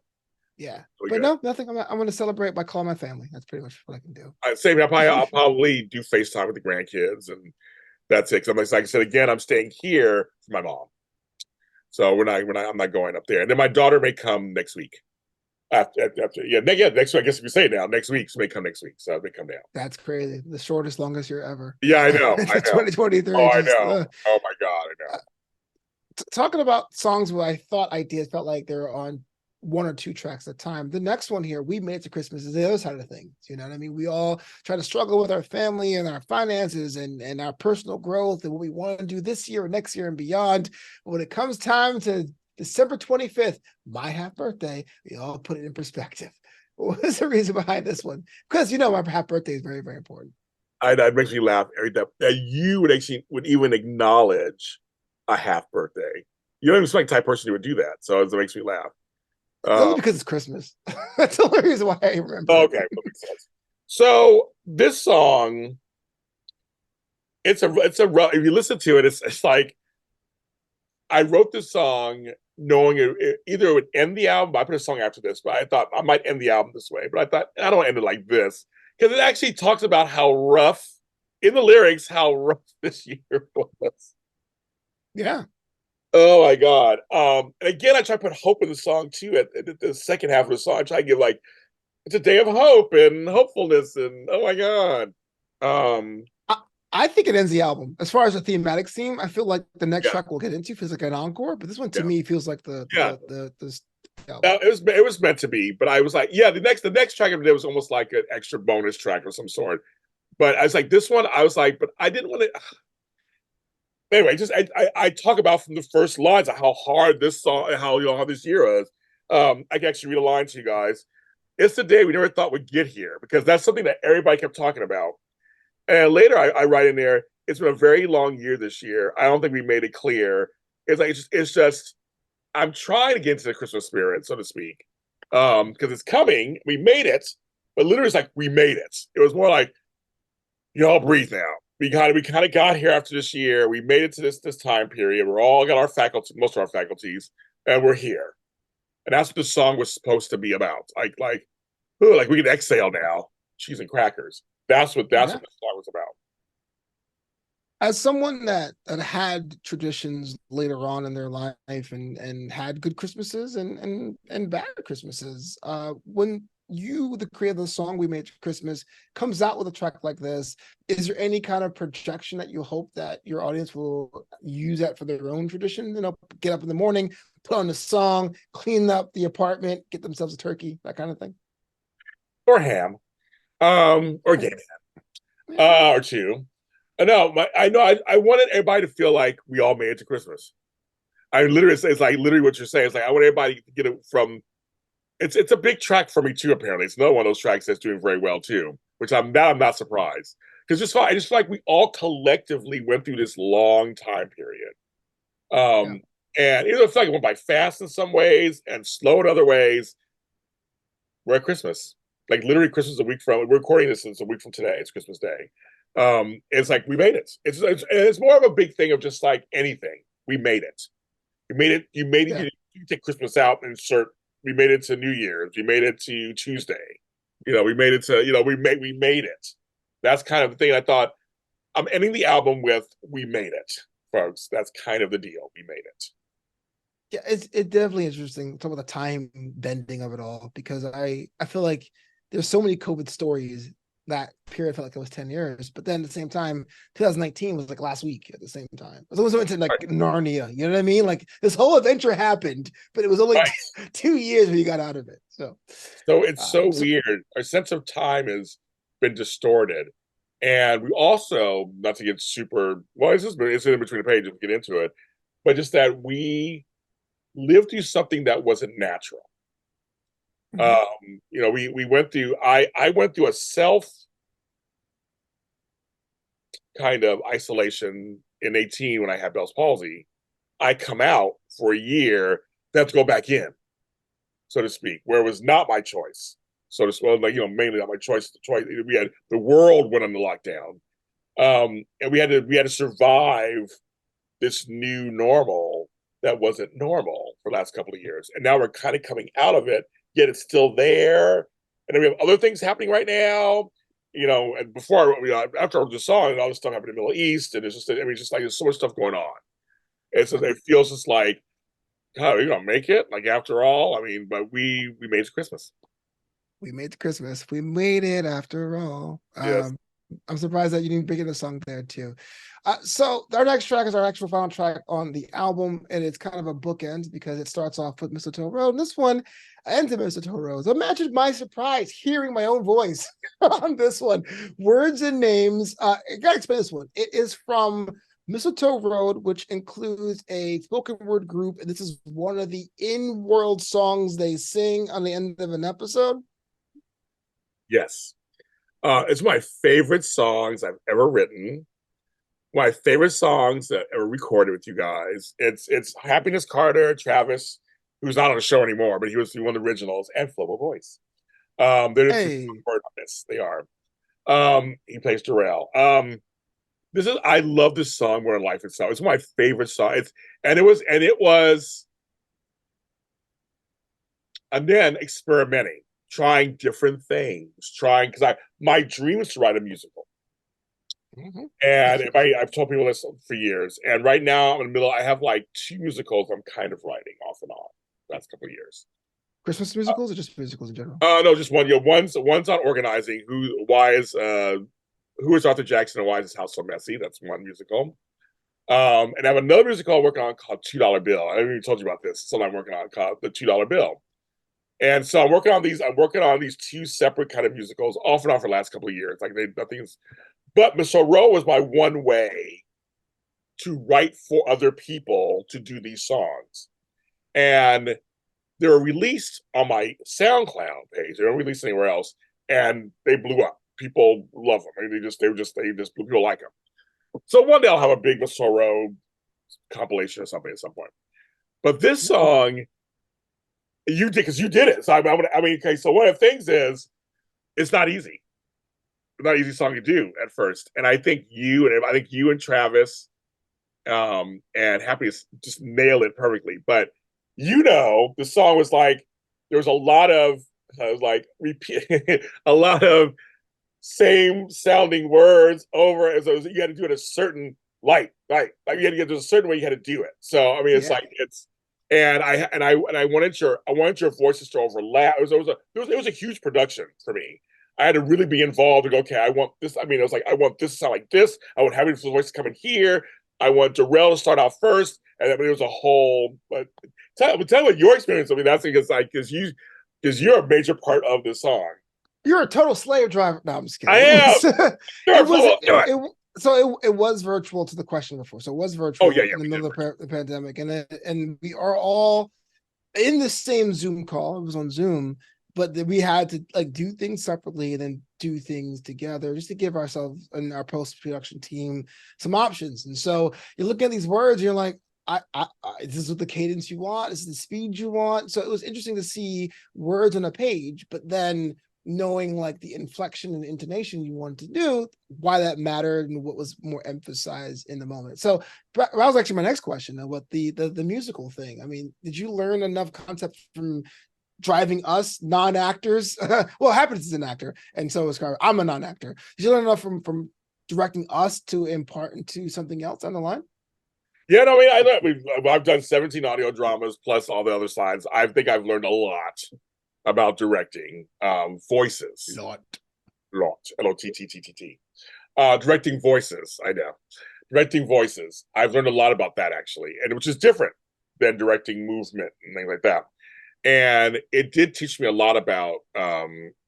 Yeah, but no, nothing. I'm going to celebrate by calling my family. That's pretty much what I can do. Same. I'll probably do FaceTime with the grandkids, and that's it. Because like I said again, I'm staying here for my mom, so I'm not going up there. And then my daughter may come next week. After next week. I guess if you say it now, next week, so may come next week. So they come down. That's crazy. The shortest, longest year ever. Yeah, I know. 2023. Oh, I know. Oh my God, I know. Talking about songs where I thought ideas felt like they were on 1 or 2 tracks at a time. The next one here, We Made It to Christmas, is the other side of things. You know what I mean? We all try to struggle with our family and our finances and our personal growth and what we want to do this year or next year and beyond. But when it comes time to December 25th, my half birthday, we all put it in perspective. What was the reason behind this one? Because my half birthday is very, very important. It makes me laugh every time that you would even acknowledge a half birthday. You don't even seem like the type of person who would do that. So it makes me laugh. Only because it's Christmas. That's the only reason why I remember. Okay, that makes sense. So this song, it's a if you listen to it, it's like I wrote this song knowing either it would end the album. I put a song after this, but I thought I might end the album this way. But I thought I don't end it like this because it actually talks about how rough in the lyrics how rough this year was. Yeah. Oh my God. And again, I try to put hope in the song too. At the second half of the song, I try to give it's a day of hope and hopefulness, and oh my God. I think it ends the album. As far as the thematic theme, I feel like the next track we'll get into feels like an encore, but this one to me feels like the it was meant to be, but I was like, the next track of it was almost like an extra bonus track of some sort. But I was like, this one, I was like, but I didn't want to. Anyway, just I talk about from the first lines of how hard this song, how this year is. I can actually read a line to you guys. It's the day we never thought we'd get here, because that's something that everybody kept talking about. And later I write in there, it's been a very long year this year. I don't think we made it clear. It's like it's just I'm trying to get into the Christmas spirit, so to speak, because it's coming. We made it, but literally it's like we made it. It was more like, y'all breathe now. We kind of got here after this year. We made it to this time period. We're all got our faculty, most of our faculties, and we're here. And that's what the song was supposed to be about. Like we can exhale now, cheese and crackers. That's what the song was about. As someone that had traditions later on in their life and had good Christmases and bad Christmases, when you, the creator of the song We Made Christmas, comes out with a track like this, is there any kind of projection that you hope that your audience will use that for their own tradition? Get up in the morning, put on the song, clean up the apartment, get themselves a turkey, that kind of thing. Or ham, or game, or two. No, I know I wanted everybody to feel like we all made it to Christmas. I literally, it's like literally what you're saying. It's like I want everybody to get it from. It's a big track for me too. Apparently, it's another one of those tracks that's doing very well too. Which I'm not surprised because I just feel like we all collectively went through this long time period. Yeah. And it's like it went by fast in some ways and slow in other ways. We're at Christmas, like literally Christmas a week from. We're recording this. It's a week from today. It's Christmas Day. It's like we made it. It's more of a big thing of just like anything. We made it. You made it. You made it. Yeah. You take Christmas out and insert. We made it to New Year's. We made it to Tuesday. We made it to. We made it. That's kind of the thing. I thought I'm ending the album with "We made it," folks. That's kind of the deal. We made it. Yeah, it's definitely interesting talk about the time bending of it all, because I feel like there's so many COVID stories. That period felt like it was 10 years, but then at the same time, 2019 was like last week at the same time. It was into like Right. Narnia, you know what I mean? Like this whole adventure happened, but it was only Right. 2 years when you got out of it. So it's so weird. Our sense of time has been distorted. And we also, not to get super, well, it's in between the pages, get into it, but just that we lived through something that wasn't natural. We went through, I went through a self kind of isolation in 18 when I had Bell's palsy. I come out for a year, then have to go back in, so to speak, where it was not my choice. So to speak, well, like, mainly not my choice. The choice we had, the world went into lockdown, and we had to survive this new normal that wasn't normal for the last couple of years, and now we're kind of coming out of it. Yet it's still there, and then we have other things happening right now. And before, after the song, and all this stuff happened in the Middle East, and it's just, just like there's so much stuff going on. And so it feels just like, oh, you're gonna make it. Like after all, but we made it Christmas. we made the Christmas. We made it after all. Yes. I'm surprised that you didn't bring in a song there too. So our next track is our actual final track on the album, and it's kind of a bookend because it starts off with Mistletoe Road, and this one ends in Mistletoe Road. So imagine my surprise hearing my own voice on this one. Words and Names. I gotta explain this one. It is from Mistletoe Road, which includes a spoken word group, and this is one of the in-world songs they sing on the end of an episode. Yes. It's my favorite songs I've ever written. My favorite songs that ever recorded with you guys. It's Happiness Carter, Travis, who's not on the show anymore, but he was one of the originals, and Flobo Voice. They're the two on this. They are. He plays Darrell. I love this song more than life itself. It's my favorite song. It was and then experimenting, trying different things, because my dream is to write a musical. Mm-hmm. And I've told people this for years. And right now I'm in the middle. I have like 2 musicals I'm kind of writing off and on the last couple of years. Christmas musicals or just musicals in general? No, just one. One's on organizing. Who is Arthur Jackson and why is his house so messy? That's one musical. And I have another musical I'm working on called $2 Bill. I haven't even told you about this. It's something I'm working on called the $2 Bill. And so I'm working on these 2 separate kind of musicals off and on for the last couple of years. But Mr. Rowe was my one way to write for other people to do these songs. And they were released on my SoundCloud page. They weren't released anywhere else. And they blew up. People love them. People like them. So one day I'll have a big Mr. Rowe compilation or something at some point. But this song, you did, because you did it. So okay, so one of the things is, it's not easy. It's not an easy song to do at first. And I think you and Travis and Happiness just nailed it perfectly. But the song was like, there was a lot of repeat a lot of same sounding words over, as you had to do it a certain like you had to get to a certain way you had to do it. So it's And I wanted your voices to overlap. It was a huge production for me. I had to really be involved and go, okay, I want this. I mean, it was like, I want this to sound like this. I want Happy's voice to come in here. I want Darrell to start out first. And I mean, it was a whole, but tell me what your experience. I mean, that's because you're a major part of the song. You're a total slave driver. No, I'm just kidding. I am. It was, it was virtual to the question before. So it was virtual in the middle of the pandemic. And we are all in the same Zoom call. It was on Zoom, but we had to like do things separately and then do things together just to give ourselves and our post-production team some options. And so you look at these words, and you're like, this is what the cadence you want, this is the speed you want. So it was interesting to see words on a page, but then knowing like the inflection and intonation you wanted to do, why that mattered and what was more emphasized in the moment. So that was actually my next question, what the musical thing. I mean, did you learn enough concept from driving us non-actors? Well, Happiness is an actor, and so is Carver. I'm a non-actor. Did you learn enough from directing us to impart into something else on the line? Yeah, no, I mean, I've done 17 audio dramas plus all the other sides. I think I've learned a lot about directing voices. Lott, Lott. Directing voices, I know. Directing voices. I've learned a lot about that, actually, and which is different than directing movement and things like that. And it did teach me a lot about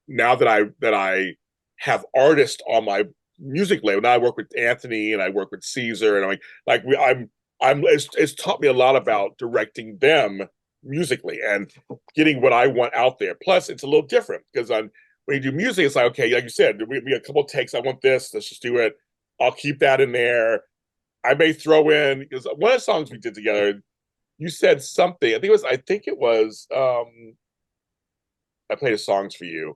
now that I have artists on my music label. Now I work with Anthony and I work with Caesar, and it's taught me a lot about directing them musically and getting what I want out there. Plus, it's a little different because when you do music, it's like, okay, like you said, we a couple of takes. I want this. Let's just do it. I'll keep that in there. I may throw in, because one of the songs we did together, you said something. I think it was I played the songs for you.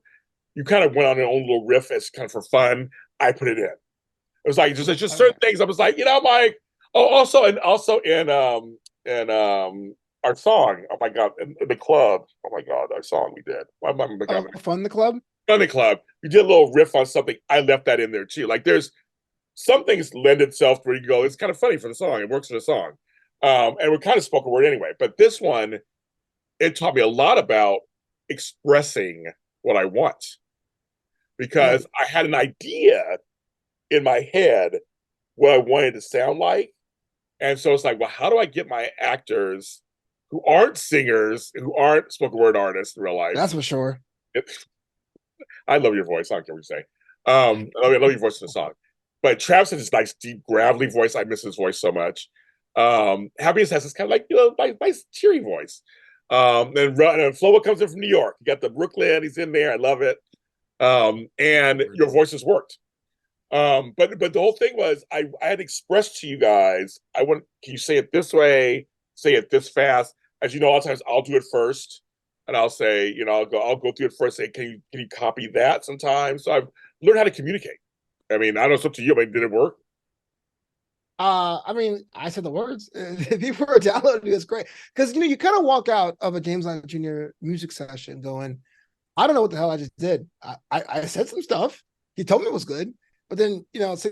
You kind of went on your own little riff as kind of for fun. I put it in. It was like just certain things. I was like, Mike. Oh, also in our song. Oh my God, in the club. Oh my God, our song we did. Fun the Club. Fun the Club. We did a little riff on something. I left that in there too. Like there's some things lend itself where you go, it's kind of funny for the song. It works for the song. And we're kind of spoken word anyway. But this one, it taught me a lot about expressing what I want, because I had an idea in my head what I wanted to sound like. And so it's like, well, how do I get my actors who aren't singers, who aren't spoken word artists in real life? That's for sure. I love your voice. I don't care what you say. I love your voice in the song. But Travis has this nice, deep, gravelly voice. I miss his voice so much. Happiness has this kind of like, nice, cheery voice. And Flobo comes in from New York. You got the Brooklyn. He's in there. I love it. And your voices worked. But the whole thing was I had expressed to you guys, can you say it this way, say it this fast? As you know, a lot of times I'll do it first, and I'll say, I'll go through it first. Say, can you copy that sometimes? So I've learned how to communicate. I mean, I don't know, it's up to you. I mean, did it work? I mean, I said the words. People are downloading it's great. Because you kind of walk out of a James Lyon Jr. music session going, I don't know what the hell I just did. I said some stuff. He told me it was good. But then, 6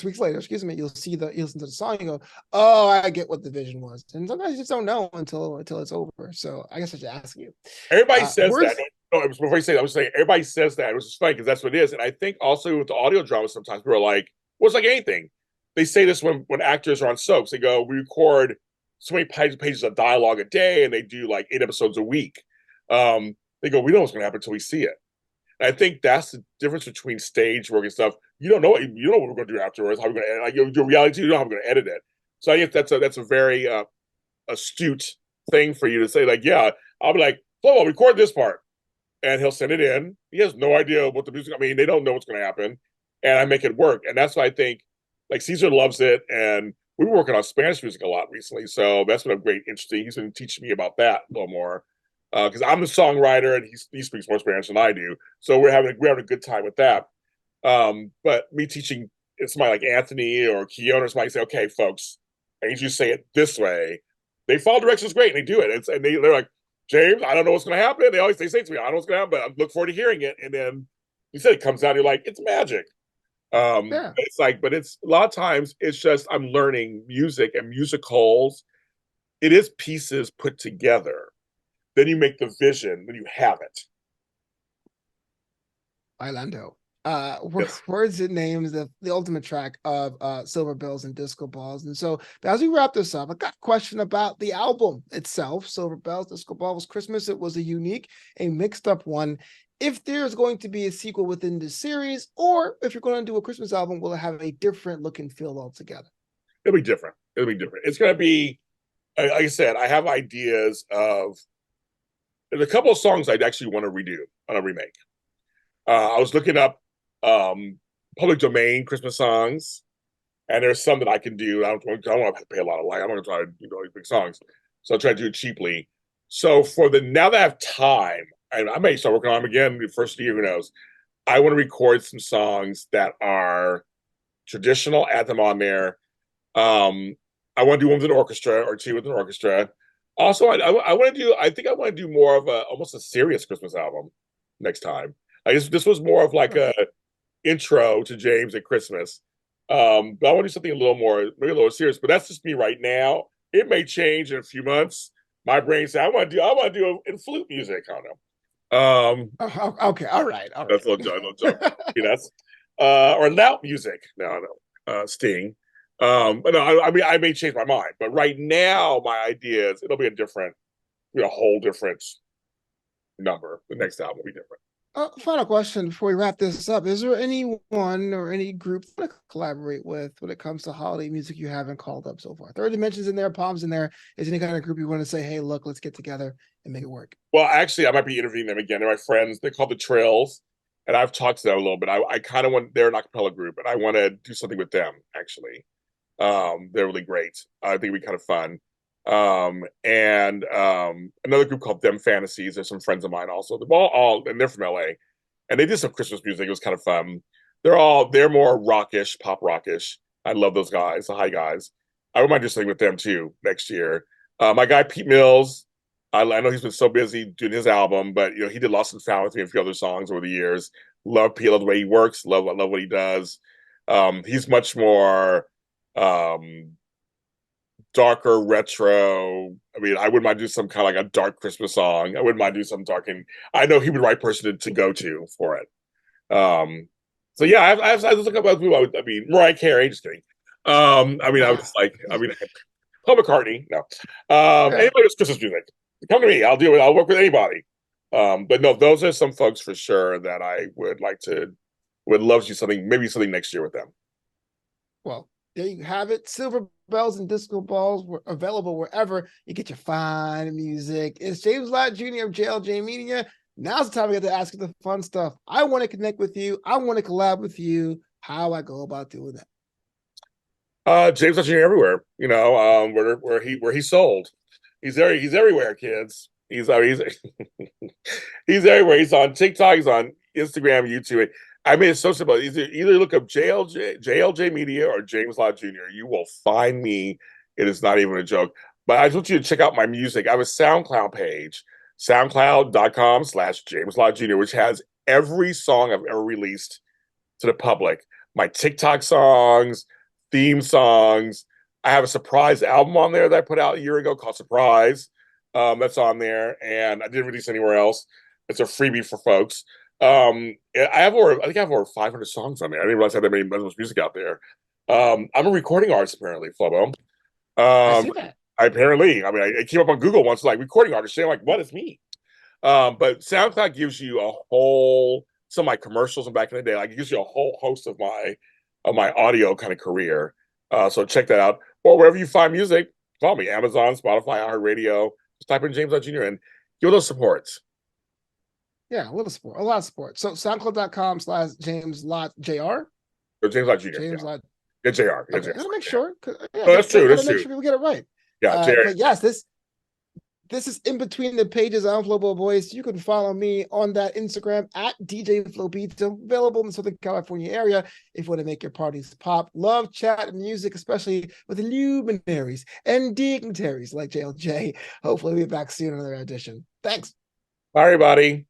weeks later, you'll listen to the song and go, oh, I get what the vision was. And sometimes you just don't know until it's over. So I guess I should ask you. Everybody says that. No, before you say that, I was saying everybody says that. It was just funny because that's what it is. And I think also with the audio drama, sometimes we're like, well, it's like anything. They say this when actors are on soaps. They go, we record so many pages of dialogue a day, and they do like 8 episodes a week. They go, we know what's going to happen until we see it. And I think that's the difference between stage work and stuff. You don't know what we're going to do afterwards. How we're going to edit. Like your reality, you don't know how we're going to edit it. So I guess that's a very astute thing for you to say. Like, yeah, I'll be like, Flo, I'll record this part, and he'll send it in. He has no idea what the music. I mean, they don't know what's going to happen, and I make it work. And that's why I think, like, Caesar loves it, and we were working on Spanish music a lot recently. So that's been a great, interesting. He's been teaching me about that a little more. Because I'm the songwriter and he speaks more Spanish than I do, so we're having a good time with that. But me teaching somebody like Anthony or Keon or somebody say, okay, folks, I need you to say it this way. They follow directions great and they do it. And they're like, James, I don't know what's going to happen. They say to me, I don't know what's going to happen, but I look forward to hearing it. And then you said it comes out, you're like, it's magic. It's like, but it's a lot of times it's just I'm learning music and musicals it is pieces put together. Then you make the vision, then you have it. Bailando. Yes. Words and names, the ultimate track of Silver Bells and Disco Balls. And so as we wrap this up, I got a question about the album itself. Silver Bells, Disco Balls, Christmas. It was a unique, a mixed up one. If there's going to be a sequel within this series, or if you're going to do a Christmas album, will it have a different look and feel altogether? It'll be different. It'll be different. It's going to be, like I said, I have ideas of, there's a couple of songs I'd actually want to redo on a remake. I was looking up public domain Christmas songs, and there's some that I can do. I don't want to pay a lot of money. I'm going to try to do these big songs, so I'll try to do it cheaply. So for the now that I have time, and I may start working on them again the first year, who knows? I want to record some songs that are traditional, add them on there. I want to do one with an orchestra or two with an orchestra. Also, I want to do. I think I want to do more of a almost a serious Christmas album next time. I guess this was more of like a intro to James at Christmas. But I want to do something a little more, maybe a little serious. But that's just me right now. It may change in a few months. My brain says I want to do in flute music. I don't know. Okay, all right. That's a little joke. That's or loud music. No, Sting. But no, I mean, I may change my mind. But right now, my idea is it'll be a whole different number. The next album will be different. Final question before we wrap this up. Is there anyone or any group to collaborate with when it comes to holiday music you haven't called up so far? Third Dimensions in there, Palms in there. Is any kind of group you want to say, hey, look, let's get together and make it work? Well, actually, I might be interviewing them again. They're my friends. They're called the Trills. And I've talked to them a little bit. I kind of want, they're an acapella group, and I want to do something with them, actually. They're really great. I think it'd be kind of fun. And another group called Them Fantasies. There's some friends of mine also. They're and they're from LA, and they did some Christmas music. It was kind of fun. They're more rockish, pop rockish. I love those guys, the high guys. I would mind do something with them too next year. My guy Pete Mills, I know he's been so busy doing his album, but he did Lost and Found with me and a few other songs over the years. Love Pete, love the way he works, love what he does. He's much more darker retro. I mean, I wouldn't mind do some kind of like a dark Christmas song. I wouldn't mind do some dark, and I know he would be the right person to go to for it. So yeah, I was looking up people. I mean, Mariah Carey. Just kidding. I mean, I was just like, Paul McCartney. No, anybody who's Christmas music, come to me. I'll do it. I'll work with anybody. But no, those are some folks for sure that I would love to do something, maybe something next year with them. Well, there you have it. Silver Bells and Disco Balls were available wherever you get your fine music. It's James Lott Jr. of JLJ Media. Now's the time we get to ask you the fun stuff. I want to connect with you. I want to collab with you. How I go about doing that? James Lott Jr. everywhere. Where he's sold. He's everywhere, kids. He's he's everywhere. He's on TikTok. He's on Instagram, YouTube. I mean, it's so simple. Either look up JLJ Media or James Lott Jr. You will find me. It is not even a joke. But I just want you to check out my music. I have a SoundCloud page, soundcloud.com/James Lott Jr., which has every song I've ever released to the public. My TikTok songs, theme songs. I have a surprise album on there that I put out a year ago called Surprise. That's on there, and I didn't release anywhere else. It's a freebie for folks. I think I have over 500 songs on there. I didn't realize I had that much music out there. I'm a recording artist, apparently, Flobo. I see that. I came up on Google once, like recording artist. I'm like, what is me? But SoundCloud gives you some of my commercials from back in the day. Like, it gives you a whole host of my audio kind of career. So check that out. Or wherever you find music, follow me. Amazon, Spotify, iHeartRadio. Just type in James Lott Jr. and give those supports. Yeah, a lot of support. So SoundCloud.com/James Lott Jr. So James Lott Jr. James Lott. Yeah, Jr. Yeah, Okay, Jr. I'll make sure. No, that's true. That's make true. sure people get it right. Yeah, Jr. But yes, this is in between the pages on Flobo Boys. You can follow me on that Instagram at DJ Flobito, available in the Southern California area if you want to make your parties pop. Love, chat, and music, especially with luminaries and dignitaries like JLJ. Hopefully we'll be back soon in another edition. Thanks. Bye, everybody.